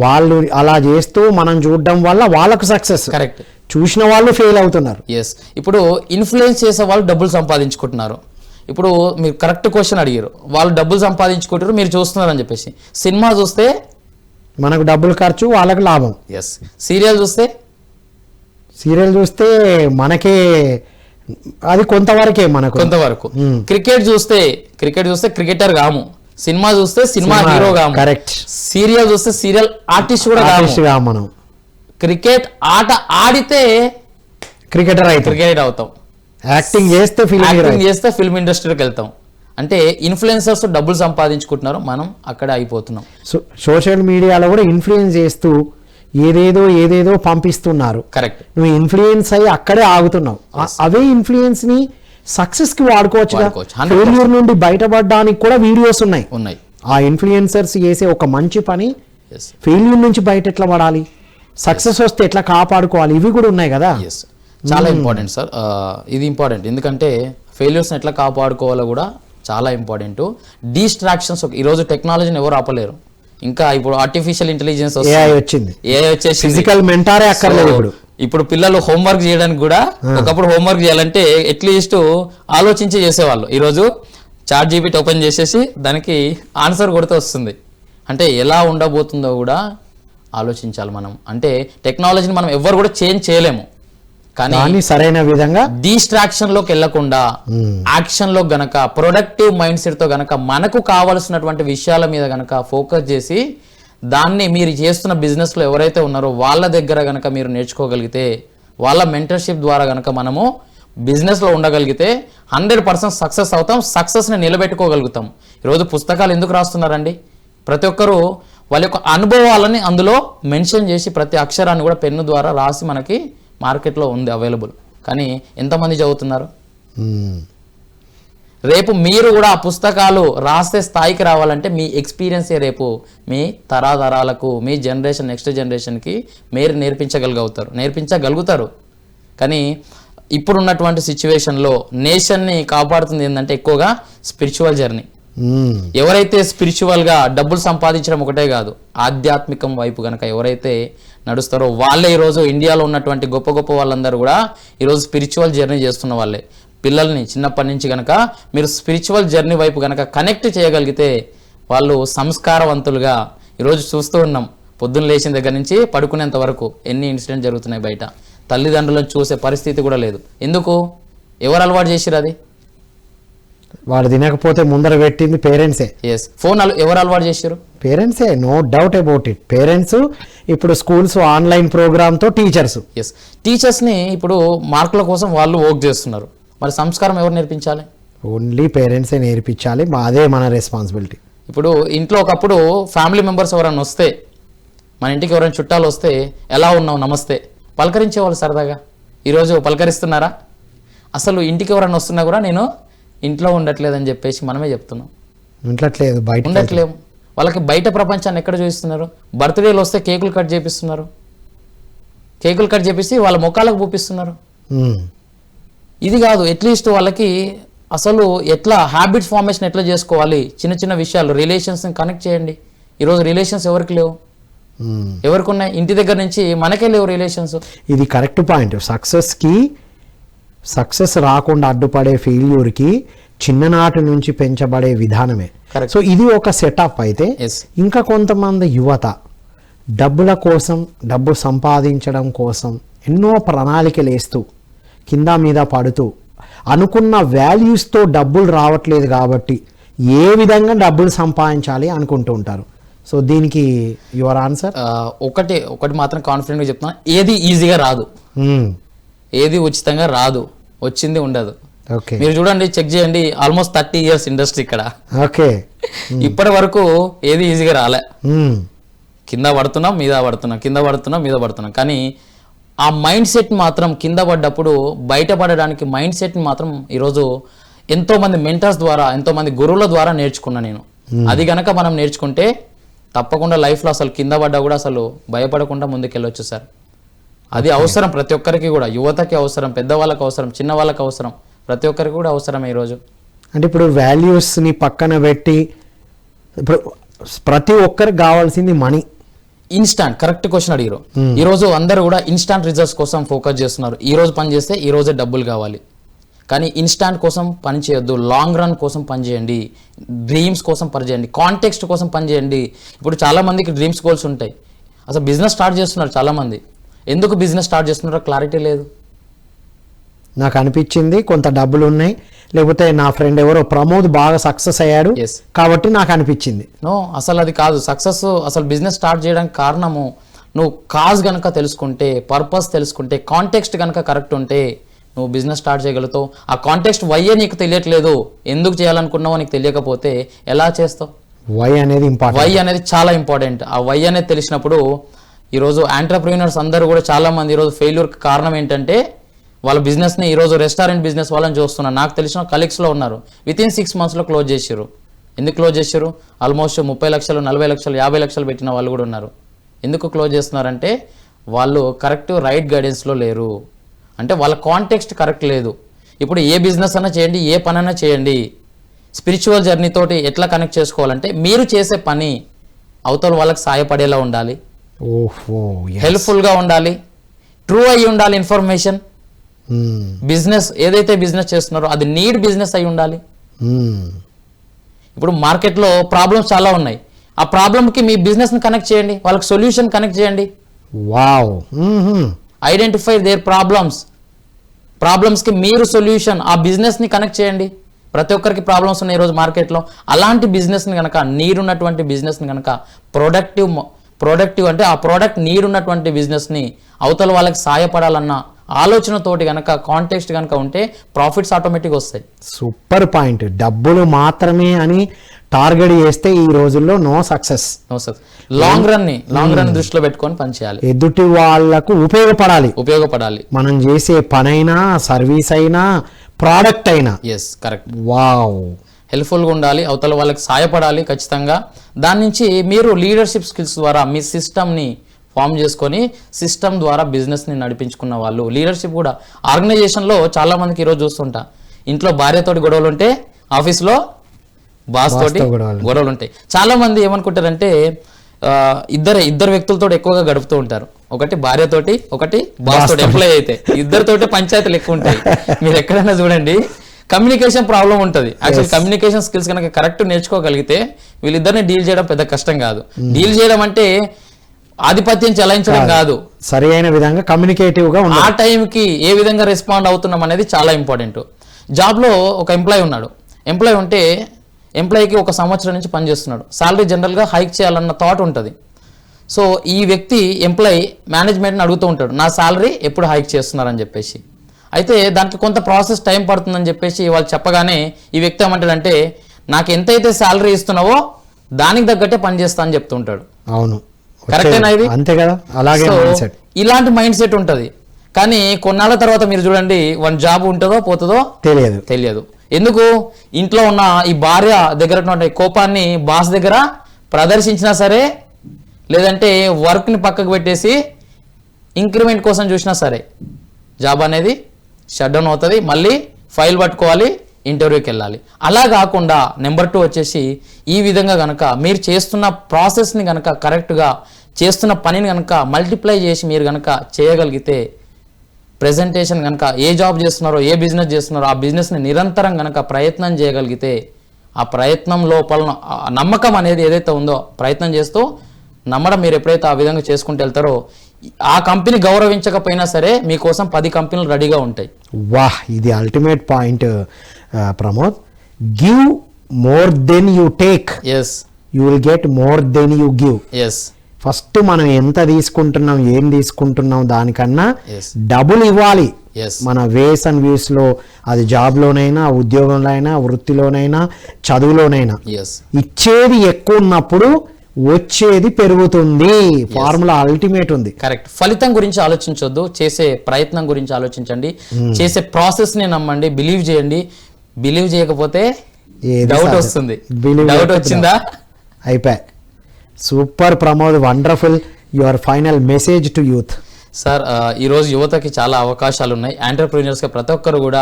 వాళ్ళు అలా చేస్తూ మనం చూడడం వల్ల వాళ్ళకు సక్సెస్. కరెక్ట్. చూసిన వాళ్ళు ఫెయిల్ అవుతున్నారు. ఎస్. ఇప్పుడు ఇన్ఫ్లుయెన్స్ చేసే వాళ్ళు డబ్బులు సంపాదించుకుంటున్నారు. ఇప్పుడు మీరు కరెక్ట్ క్వశ్చన్ అడిగారు, వాళ్ళు డబ్బులు సంపాదించుకుంటారు, మీరు చూస్తున్నారు అని చెప్పేసి. సినిమా చూస్తే మనకు డబ్బులు ఖర్చు, వాళ్ళకు లాభం. ఎస్. సీరియల్ చూస్తే మనకే అది కొంతవరకే, మనకు కొంతవరకు. క్రికెట్ చూస్తే క్రికెటర్ కాము, సినిమా చూస్తే సినిమా హీరో కాము. కరెక్ట్. సీరియల్ చూస్తే సీరియల్ ఆర్టిస్ట్ కూడా కాము. మనం క్రికెట్ ఆట ఆడితే క్రికెటర్ అవుతాం, యాక్టింగ్ చేస్తే ఫిల్మ్ ఇండస్ట్రీకి వెళ్తాం. అంటే ఇన్ఫ్లుయెన్సర్స్ డబ్బులు సంపాదించుకుంటున్నారు, మనం అక్కడ అయిపోతున్నాం. సోషల్ మీడియాలో కూడా ఇన్ఫ్లుయెన్స్ చేస్తూ ఏదేదో పంపిస్తున్నారు. కరెక్ట్. నువ్వు ఇన్ఫ్లుయెన్స్ అయ్యి అక్కడే ఆగుతున్నావు. అవే ఇన్ఫ్లుయెన్స్ ని సక్సెస్ కి వాడుకోవచ్చు. ఫెయిల్యూర్ నుండి బయటపడడానికి కూడా వీడియోస్ ఉన్నాయి. ఆ ఇన్ఫ్లుయెన్సర్స్ చేసే ఒక మంచి పని, ఫెయిల్యూర్ నుంచి బయట ఎట్లా పడాలి, సక్సెస్ వస్తే ఎట్లా కాపాడుకోవాలి, ఇవి కూడా ఉన్నాయి కదా. చాలా ఇంపార్టెంట్ సార్, ఇది ఇంపార్టెంట్. ఎందుకంటే ఫెయిల్యూర్స్ని ఎట్లా కాపాడుకోవాలో కూడా చాలా ఇంపార్టెంట్. డిస్ట్రాక్షన్స్, ఈరోజు టెక్నాలజీని ఎవరు ఆపలేరు. ఇంకా ఇప్పుడు ఆర్టిఫిషియల్ ఇంటెలిజెన్స్ వచ్చింది, ఫిజికల్ మెంటారే అక్కర్లేదు. ఇప్పుడు పిల్లలు హోంవర్క్ చేయడానికి కూడా, ఒకప్పుడు హోంవర్క్ చేయాలంటే అట్లీస్ట్ ఆలోచించి చేసేవాళ్ళు. ఈరోజు చాట్ జీపీటీ ఓపెన్ చేసేసి దానికి ఆన్సర్ కొడితే వస్తుంది. అంటే ఎలా ఉండబోతుందో కూడా ఆలోచించాలి మనం. అంటే టెక్నాలజీని మనం ఎవరు కూడా చేంజ్ చేయలేము, కానీ సరైన విధంగా డిస్ట్రాక్షన్లోకి వెళ్లకుండా యాక్షన్లో గనక ప్రొడక్టివ్ మైండ్ సెట్తో గనక మనకు కావాల్సినటువంటి విషయాల మీద గనక ఫోకస్ చేసి, దాన్ని మీరు చేస్తున్న బిజినెస్లో ఎవరైతే ఉన్నారో వాళ్ళ దగ్గర గనక మీరు నేర్చుకోగలిగితే, వాళ్ళ మెంటర్షిప్ ద్వారా గనక మనము బిజినెస్లో ఉండగలిగితే 100% సక్సెస్ అవుతాం, సక్సెస్ని నిలబెట్టుకోగలుగుతాం. ఈరోజు పుస్తకాలు ఎందుకు రాస్తున్నారండి? ప్రతి ఒక్కరూ వాళ్ళ యొక్క అనుభవాలని అందులో మెన్షన్ చేసి ప్రతి అక్షరాన్ని కూడా పెన్ను ద్వారా రాసి మనకి మార్కెట్లో ఉంది అవైలబుల్. కానీ ఎంతమంది చదువుతున్నారు? రేపు మీరు కూడా ఆ పుస్తకాలు రాసే స్థాయికి రావాలంటే మీ ఎక్స్పీరియన్సే రేపు మీ తరాతరాలకు, మీ జనరేషన్, నెక్స్ట్ జనరేషన్కి మీరు నేర్పించగలుగుతారు. కానీ ఇప్పుడున్నటువంటి సిచ్యువేషన్లో నేషన్ని కాపాడుతుంది ఏంటంటే ఎక్కువగా స్పిరిచువల్ జర్నీ. ఎవరైతే స్పిరిచువల్గా డబ్బులు సంపాదించడం ఒకటే కాదు, ఆధ్యాత్మికం వైపు గనక ఎవరైతే నడుస్తారో వాళ్ళే ఈరోజు ఇండియాలో ఉన్నటువంటి గొప్ప గొప్ప వాళ్ళందరూ కూడా ఈరోజు స్పిరిచువల్ జర్నీ చేస్తున్న వాళ్ళే. పిల్లల్ని చిన్నప్పటి నుంచి కనుక మీరు స్పిరిచువల్ జర్నీ వైపు కనుక కనెక్ట్ చేయగలిగితే వాళ్ళు సంస్కారవంతులుగా ఈరోజు చూస్తూ ఉన్నాం. పొద్దున్న లేచిన దగ్గర నుంచి పడుకునేంత వరకు ఎన్ని ఇన్సిడెంట్ జరుగుతున్నాయి బయట. తల్లిదండ్రులను చూసే పరిస్థితి కూడా లేదు. ఎందుకు? ఎవరు అలవాటు చేసిరు అది? వాడు తినకపోతే ముందర పెట్టింది పేరెంట్సే. ఎస్, ఫోన్ ఎవరు అలవాటు చేశారు? పేరెంట్సే, no doubt about it. Parents, ఇప్పుడు స్కూల్స్ ఆన్లైన్ ప్రోగ్రామ్తో టీచర్స్. ఎస్, టీచర్స్ని ఇప్పుడు మార్కుల కోసం వాళ్ళు వర్క్ చేస్తున్నారు. మరి సంస్కారం ఎవరు నేర్పించాలి? ఓన్లీ పేరెంట్సే నేర్పించాలి. అదే మన రెస్పాన్సిబిలిటీ. ఇప్పుడు ఇంట్లో ఒకప్పుడు ఫ్యామిలీ మెంబర్స్ ఎవరైనా వస్తే, మన ఇంటికి ఎవరైనా చుట్టాలు వస్తే ఎలా ఉన్నావు, నమస్తే పలకరించేవాళ్ళు సరదాగా. ఈరోజు పలకరిస్తున్నారా? అసలు ఇంటికి ఎవరైనా వస్తున్నా కూడా నేను ఇంట్లో ఉండట్లేదని చెప్పేసి మనమే చెప్తున్నాం. ఉండట్లేదు, బయట ఉండట్లేము. వాళ్ళకి బయట ప్రపంచాన్ని ఎక్కడ చూపిస్తున్నారు? బర్త్డేలు వస్తే కేకులు కట్ చేపిస్తున్నారు, కేకులు కట్ చేపిస్తే వాళ్ళ ముఖాలకు చూపిస్తున్నారు. ఇది కాదు, అట్లీస్ట్ వాళ్ళకి అసలు ఎట్లా హ్యాబిట్స్ ఫార్మేషన్ ఎట్లా చేసుకోవాలి, చిన్న చిన్న విషయాలు, రిలేషన్స్ని కనెక్ట్ చేయండి. ఈరోజు రిలేషన్స్ ఎవరికి లేవు? ఎవరికి ఉన్నాయి? ఇంటి దగ్గర నుంచి మనకే లేవు రిలేషన్స్. ఇది కరెక్ట్ పాయింట్. సక్సెస్ రాకుండా అడ్డుపడే ఫెయిల్యూర్కి చిన్ననాటి నుంచి పెంచబడే విధానమే. సో ఇది ఒక సెటప్. అయితే ఇంకా కొంతమంది యువత డబ్బుల కోసం, డబ్బు సంపాదించడం కోసం ఎన్నో ప్రణాళికలు వేస్తూ కింద మీద పడుతూ అనుకున్న వాల్యూస్తో డబ్బులు రావట్లేదు కాబట్టి ఏ విధంగా డబ్బులు సంపాదించాలి అనుకుంటూ ఉంటారు. సో దీనికి యువర్ ఆన్సర్? ఒకటి మాత్రం కాన్ఫిడెంట్గా చెప్తున్నా, ఏది ఈజీగా రాదు, ఏది ఉచితంగా రాదు, వచ్చింది ఉండదు. మీరు చూడండి, చెక్ చేయండి, ఆల్మోస్ట్ 30 years ఇండస్ట్రీ ఇక్కడ. ఇప్పటి వరకు ఏది ఈజీగా రాలే. కింద పడుతున్నాం, మీద పడుతున్నాం, కింద పడుతున్నాం, మీద పడుతున్నాం. కానీ ఆ మైండ్ సెట్ మాత్రం కింద పడ్డప్పుడు బయటపడడానికి మైండ్ సెట్ని మాత్రం ఈరోజు ఎంతోమంది మెంటర్స్ ద్వారా, ఎంతోమంది గురువుల ద్వారా నేర్చుకున్నా నేను. అది గనక మనం నేర్చుకుంటే తప్పకుండా లైఫ్లో అసలు కింద పడ్డా కూడా అసలు భయపడకుండా ముందుకెళ్ళొచ్చు సార్. అది అవసరం ప్రతి ఒక్కరికి కూడా, యువతకి అవసరం, పెద్దవాళ్ళకి అవసరం, చిన్న వాళ్ళకి అవసరం, ప్రతి ఒక్కరికి కూడా అవసరమే ఈరోజు. అంటే ఇప్పుడు వాల్యూస్ని పక్కన పెట్టి ఇప్పుడు ప్రతి ఒక్కరికి కావాల్సింది మనీ. ఇన్స్టాంట్, కరెక్ట్ క్వశ్చన్ అడిగారు. ఈరోజు అందరూ కూడా ఇన్స్టాంట్ రిజల్ట్స్ కోసం ఫోకస్ చేస్తున్నారు. ఈ రోజు పని చేస్తే ఈ రోజే డబ్బులు కావాలి. కానీ ఇన్స్టాంట్ కోసం పని చేయొద్దు, లాంగ్ రన్ కోసం పని చేయండి, డ్రీమ్స్ కోసం పని చేయండి, కాంటెక్స్ట్ కోసం పని చేయండి. ఇప్పుడు చాలామందికి డ్రీమ్స్, గోల్స్ ఉంటాయి. అసలు బిజినెస్ స్టార్ట్ చేస్తున్నారు చాలామంది. ఎందుకు బిజినెస్ స్టార్ట్ చేస్తున్నారో క్లారిటీ లేదు. నాకు అనిపించింది కొంత డబ్బులు ఉన్నాయి, లేకపోతే నా ఫ్రెండ్ ఎవరో ప్రమోద్ బాగా సక్సెస్ అయ్యాడు కాబట్టి నాకు అనిపించింది. నో, అసలు అది కాదు సక్సెస్. అసలు బిజినెస్ స్టార్ట్ చేయడానికి కారణము నువ్వు కాజ్ కనుక తెలుసుకుంటే, పర్పస్ తెలుసుకుంటే, కాంటెక్స్ట్ కనుక కరెక్ట్ ఉంటే నువ్వు బిజినెస్ స్టార్ట్ చేయగలుగుతావు. ఆ కాంటెక్స్ట్ వైయే నీకు తెలియట్లేదు, ఎందుకు చేయాలనుకున్నావో నీకు తెలియకపోతే ఎలా చేస్తావు? వై అనేది ఇంపార్టెంట్. వై అనేది చాలా ఇంపార్టెంట్. ఆ వై అనేది తెలిసినప్పుడు ఈరోజు ఎంటర్‌ప్రెన్యూర్స్ అందరూ కూడా చాలామంది ఈరోజు ఫెయిల్యూర్కి కారణం ఏంటంటే వాళ్ళ బిజినెస్ని ఈరోజు రెస్టారెంట్ బిజినెస్ వాళ్ళని చూస్తున్నారు. నాకు తెలిసిన కలీగ్స్లో ఉన్నారు, వితిన్ 6 monthsలో క్లోజ్ చేశారు. ఎందుకు క్లోజ్ చేశారు? ఆల్మోస్ట్ 30 లక్షలు, 40 లక్షలు, 50 లక్షలు పెట్టిన వాళ్ళు కూడా ఉన్నారు. ఎందుకు క్లోజ్ చేస్తున్నారంటే వాళ్ళు కరెక్ట్ రైట్ గైడెన్స్లో లేరు, అంటే వాళ్ళ కాంటెక్స్ట్ కరెక్ట్ లేదు. ఇప్పుడు ఏ బిజినెస్ అన్నా చేయండి, ఏ పని అయినా చేయండి, స్పిరిచువల్ జర్నీ తోటి ఎట్లా కనెక్ట్ చేసుకోవాలంటే మీరు చేసే పని అవతల వాళ్ళకి సాయపడేలా ఉండాలి, హెల్ప్ఫుల్గా ఉండాలి, ట్రూ అయి ఉండాలి ఇన్ఫర్మేషన్. బిజినెస్ ఏదైతే బిజినెస్ చేస్తున్నారో అది నీడ్ బిజినెస్ అయి ఉండాలి. ఇప్పుడు మార్కెట్లో ప్రాబ్లమ్స్ చాలా ఉన్నాయి, ఆ ప్రాబ్లమ్కి మీ బిజినెస్ని కనెక్ట్ చేయండి, వాళ్ళకి సొల్యూషన్ కనెక్ట్ చేయండి. ఐడెంటిఫై దేర్ ప్రాబ్లమ్స్కి మీరు సొల్యూషన్, ఆ బిజినెస్ని కనెక్ట్ చేయండి. ప్రతి ఒక్కరికి ప్రాబ్లమ్స్ ఉన్నాయి ఈరోజు మార్కెట్లో. అలాంటి బిజినెస్ని కనుక, నీరున్నటువంటి బిజినెస్ని కనుక, ప్రొడక్టివ్ అంటే ఆ ప్రోడక్ట్ నీరున్నటువంటి బిజినెస్ని అవతల వాళ్ళకి సాయపడాలన్న ఆలోచనతోటి కనుక, కాంటెక్స్ట్ కనుక ఉంటే ప్రాఫిట్స్ ఆటోమేటిక్గా వస్తాయి. Super point. డబ్బులు మాత్రమే అని టార్గెట్ చేస్తే ఈ రోజుల్లో నో సక్సెస్. లాంగ్ రన్ దృష్టిలో పెట్టుకొని పనిచేయాలి. ఎదుటి వాళ్లకు ఉపయోగపడాలి మనం చేసే పనైనా, సర్వీస్ అయినా, ప్రోడక్ట్ అయినా. Yes, correct. వావ్, హెల్ప్ఫుల్గా ఉండాలి, అవతల వాళ్ళకి సాయపడాలి ఖచ్చితంగా. దాని నుంచి మీరు లీడర్షిప్ స్కిల్స్ ద్వారా మీ సిస్టమ్ని ఫామ్ చేసుకొని సిస్టమ్ ద్వారా బిజినెస్ని నడిపించుకున్న వాళ్ళు. లీడర్షిప్ కూడా ఆర్గనైజేషన్లో చాలామందికి ఈరోజు చూస్తుంటా, ఇంట్లో భార్యతోటి గొడవలు ఉంటే ఆఫీస్లో బాస్ తోటి గొడవలు ఉంటాయి. చాలా మంది ఏమనుకుంటారంటే ఇద్దరు వ్యక్తులతో ఎక్కువగా గడుపుతూ ఉంటారు. ఒకటి భార్యతోటి, ఒకటి బాస్ తోటి. ఎంప్లాయ్ అయితే ఇద్దరితోటి పంచాయతీలు ఎక్కువ ఉంటాయి. మీరు ఎక్కడైనా చూడండి, కమ్యూనికేషన్ ప్రాబ్లం ఉంటుంది. యాక్చువల్ కమ్యూనికేషన్ స్కిల్స్ కనుక కరెక్ట్ నేర్చుకోగలిగితే వీళ్ళిద్దరిని డీల్ చేయడం పెద్ద కష్టం కాదు. డీల్ చేయడం అంటే ఆధిపత్యం చెలాయించడం కాదు, సరైన విధంగా కమ్యూనికేటివ్ గా ఆ టైంకి ఏ విధంగా రెస్పాండ్ అవుతున్నాం అనేది చాలా ఇంపార్టెంట్. జాబ్లో ఒక ఎంప్లాయ్ ఉన్నాడు. ఎంప్లాయ్ ఉంటే ఎంప్లాయ్కి 1 సంవత్సరం నుంచి పనిచేస్తున్నాడు. సాలరీ జనరల్గా హైక్ చేయాలన్న థాట్ ఉంటుంది. సో ఈ వ్యక్తి ఎంప్లాయ్ మేనేజ్మెంట్ని అడుగుతూ ఉంటాడు, నా సాలరీ ఎప్పుడు హైక్ చేస్తున్నారని చెప్పేసి. అయితే దానికి కొంత ప్రాసెస్ టైం పడుతుందని చెప్పేసి వాళ్ళు చెప్పగానే ఈ వ్యక్తి ఏమంటాడంటే, నాకు ఎంతైతే సాలరీ ఇస్తున్నావో దానికి తగ్గట్టే పని చేస్తా అని చెప్తుంటాడు. అవును, కరెక్టేనా ఇది? అంతే కదా. అలాగే ఇలాంటి మైండ్ సెట్ ఉంటుంది. కానీ కొన్నాళ్ళ తర్వాత మీరు చూడండి, వన్ జాబ్ ఉంటుందో పోతుందో తెలియదు. ఎందుకు? ఇంట్లో ఉన్న ఈ భార్య దగ్గర ఉన్నటువంటి కోపాన్ని బాస్ దగ్గర ప్రదర్శించినా సరే, లేదంటే వర్క్ని పక్కకు పెట్టేసి ఇంక్రిమెంట్ కోసం చూసినా సరే జాబ్ అనేది షట్ డౌన్ అవుతుంది. మళ్ళీ ఫైల్ పట్టుకోవాలి, ఇంటర్వ్యూకి వెళ్ళాలి. అలా కాకుండా నెంబర్ 2 వచ్చేసి ఈ విధంగా కనుక మీరు చేస్తున్న ప్రాసెస్ని కనుక కరెక్ట్గా చేస్తున్న పనిని కనుక మల్టిప్లై చేసి మీరు కనుక చేయగలిగితే, ప్రెజెంటేషన్ కనుక ఏ జాబ్ చేస్తున్నారో, ఏ బిజినెస్ చేస్తున్నారో ఆ బిజినెస్ని నిరంతరం కనుక ప్రయత్నం చేయగలిగితే, ఆ ప్రయత్నం లోపల నమ్మకం అనేది ఏదైతే ఉందో, ప్రయత్నం చేస్తూ నమ్మడం మీరు ఎప్పుడైతే ఆ విధంగా చేసుకుంటూ వెళ్తారో, ఆ కంపెనీ గౌరవించకపోయినా సరే మీకోసం 10 కంపెనీలు రెడీగా ఉంటాయి. వాహ్, ఇది ultimate point Pramod. Give more than you take, you will get more than you give. First మనం ఎంత తీసుకుంటున్నాం, ఏం తీసుకుంటున్నాం దానికన్నా డబుల్ ఇవ్వాలి. మన వేస్ అండ్ వ్యూస్ లో, అది జాబ్లోనైనా, ఉద్యోగంలోనైనా, వృత్తిలోనైనా, చదువులోనైనా ఇచ్చేది ఎక్కువ ఉన్నప్పుడు వచ్చేది పెరుగుతుంది. ఫార్ములా అల్టిమేట్ ఉంది. కరెక్ట్. ఫలితం గురించి ఆలోచించొద్దు, చేసే ప్రయత్నం గురించి ఆలోచించండి. చేసే ప్రాసెస్ ని నమ్మండి, బిలీవ్ చేయండి. బిలీవ్ చేయకపోతే డౌట్ వస్తుంది. డౌట్ వచ్చిందా అయిపోయి. Super Pramod, wonderful. Your final message to youth. Sir, ఈరోజు యువతకి చాలా అవకాశాలు ఉన్నాయి. ఎంటర్‌ప్రెన్యూర్స్గా ప్రతి ఒక్కరు కూడా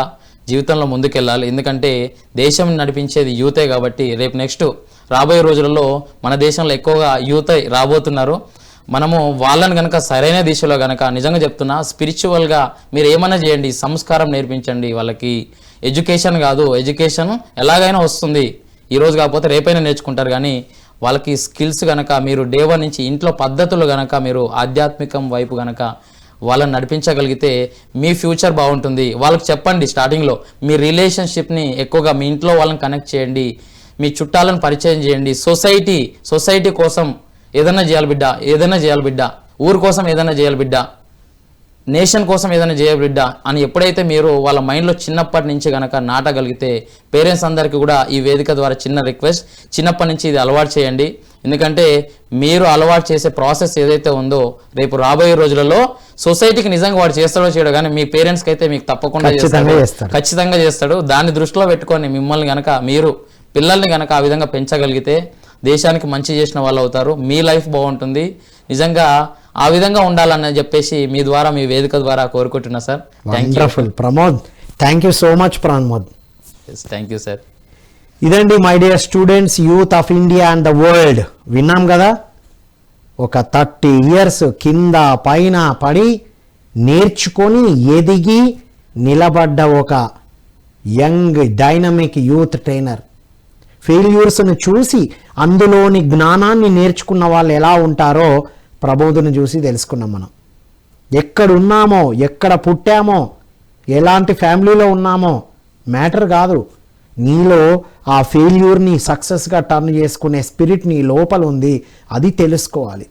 జీవితంలో ముందుకెళ్ళాలి. ఎందుకంటే దేశం నడిపించేది యూతే కాబట్టి రేపు నెక్స్ట్ రాబోయే రోజులలో మన దేశంలో ఎక్కువగా యూత్ రాబోతున్నారు. మనము వాళ్ళని కనుక సరైన దిశలో కనుక, నిజంగా చెప్తున్నా, స్పిరిచువల్గా మీరు ఏమైనా చేయండి, సంస్కారం నేర్పించండి వాళ్ళకి. ఎడ్యుకేషన్ కాదు, ఎడ్యుకేషన్ ఎలాగైనా వస్తుంది, ఈరోజు కాకపోతే రేపైనా నేర్చుకుంటారు. కానీ వాళ్ళకి స్కిల్స్ కనుక మీరు డే 1 నుంచి ఇంట్లో పద్ధతులు కనుక మీరు ఆధ్యాత్మికం వైపు కనుక వాళ్ళని నడిపించగలిగితే మీ ఫ్యూచర్ బాగుంటుంది. వాళ్ళకి చెప్పండి స్టార్టింగ్లో, మీ రిలేషన్షిప్ని ఎక్కువగా మీ ఇంట్లో వాళ్ళని కనెక్ట్ చేయండి, మీ చుట్టాలను పరిచయం చేయండి. సొసైటీ కోసం ఏదైనా చేయాలి బిడ్డ, ఏదైనా చేయాలి బిడ్డ, ఊరు కోసం ఏదైనా చేయాలి బిడ్డ, నేషన్ కోసం ఏదైనా చేయాలి బిడ్డ అని ఎప్పుడైతే మీరు వాళ్ళ మైండ్లో చిన్నప్పటి నుంచి కనుక నాటగలిగితే, పేరెంట్స్ అందరికీ కూడా ఈ వేదిక ద్వారా చిన్న రిక్వెస్ట్, చిన్నప్పటి నుంచి ఇది అలవాటు చేయండి. ఎందుకంటే మీరు అలవాటు చేసే ప్రాసెస్ ఏదైతే ఉందో రేపు రాబోయే రోజులలో సొసైటీకి నిజంగా వాడు చేస్తాడో చేయడో, కానీ మీ పేరెంట్స్కి అయితే మీకు తప్పకుండా ఖచ్చితంగా చేస్తాడు. దాన్ని దృష్టిలో పెట్టుకొని మిమ్మల్ని కనుక మీరు పిల్లల్ని కనుక ఆ విధంగా పెంచగలిగితే దేశానికి మంచి చేసిన వాళ్ళు అవుతారు. మీ లైఫ్ బాగుంటుంది. నిజంగా ఆ విధంగా ఉండాలని చెప్పేసి మీ ద్వారా, మీ వేదిక ద్వారా కోరుకుంటున్నా sir. Wonderful Pramod, thank you so much Pramod. Thank you sir. ఇదండి my dear students, youth of India and the world. విన్నాం కదా, ఒక 30 years కింద పైన పడి నేర్చుకొని ఎదిగి నిలబడ్డ ఒక యంగ్ డైనమిక్ యూత్ ట్రైనర్. ఫెయిల్యూర్స్ను చూసి అందులోని జ్ఞానాన్ని నేర్చుకున్న వాళ్ళు ఎలా ఉంటారో ప్రబోధను చూసి తెలుసుకున్నాం. మనం ఎక్కడున్నామో, ఎక్కడ పుట్టామో, ఎలాంటి ఫ్యామిలీలో ఉన్నామో మ్యాటర్ కాదు. నీలో ఆ ఫెయిల్యూర్ని సక్సెస్గా టర్న్ చేసుకునే స్పిరిట్ నీ లోపల ఉంది, అది తెలుసుకోవాలి.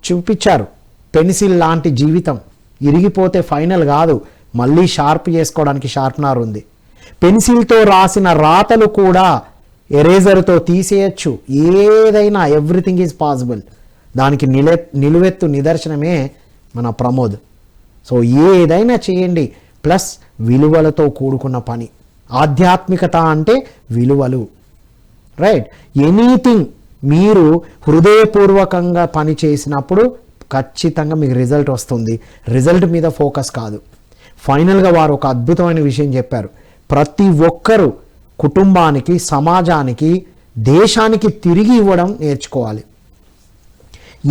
చూపించారు పెన్సిల్ లాంటి జీవితం, ఇరిగిపోతే ఫైనల్ కాదు, మళ్ళీ షార్ప్ చేసుకోవడానికి షార్ప్నర్ ఉంది. పెన్సిల్తో రాసిన రాతలు కూడా ఎరేజర్తో తీసేయచ్చు. ఏదైనా, ఎవ్రీథింగ్ ఈజ్ పాసిబుల్. దానికి నిలువెత్తు నిదర్శనమే మన ప్రమోద్. సో ఏదైనా చేయండి, ప్లస్ విలువలతో కూడుకున్న పని. ఆధ్యాత్మికత అంటే విలువలు, రైట్? ఎనీథింగ్ మీరు హృదయపూర్వకంగా పని చేసినప్పుడు ఖచ్చితంగా మీకు రిజల్ట్ వస్తుంది. రిజల్ట్ మీద ఫోకస్ కాదు. ఫైనల్గా వారు ఒక అద్భుతమైన విషయం చెప్పారు. ప్రతి ఒక్కరూ కుటుంబానికి, సమాజానికి, దేశానికి తిరిగి ఇవ్వడం నేర్చుకోవాలి.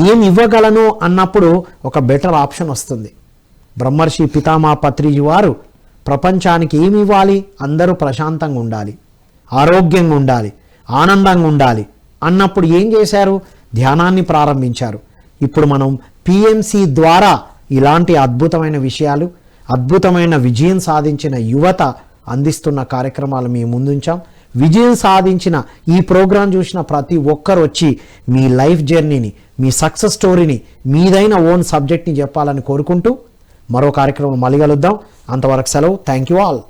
ఏమి ఇవ్వగలను అన్నప్పుడు ఒక బెటర్ ఆప్షన్ వస్తుంది. బ్రహ్మర్షి పితామహ పత్రిజీ వారు ప్రపంచానికి ఏమి ఇవ్వాలి? అందరూ ప్రశాంతంగా ఉండాలి, ఆరోగ్యంగా ఉండాలి, ఆనందంగా ఉండాలి అన్నప్పుడు ఏం చేశారు? ధ్యానాన్ని ప్రారంభించారు. ఇప్పుడు మనం పిఎంసి ద్వారా ఇలాంటి అద్భుతమైన విషయాలు, అద్భుతమైన విజయం సాధించిన యువత అందిస్తున్న కార్యక్రమాలు మీ ముందుంచాం. విజయం సాధించిన ఈ ప్రోగ్రాం చూసిన ప్రతి ఒక్కరు వచ్చి మీ లైఫ్ జర్నీని, మీ సక్సెస్ స్టోరీని, మీదైన ఓన్ సబ్జెక్ట్ని చెప్పాలని కోరుకుంటూ మరో కార్యక్రమం మళ్ళీ కలుద్దాం. అంతవరకు సెలవు. Thank you all.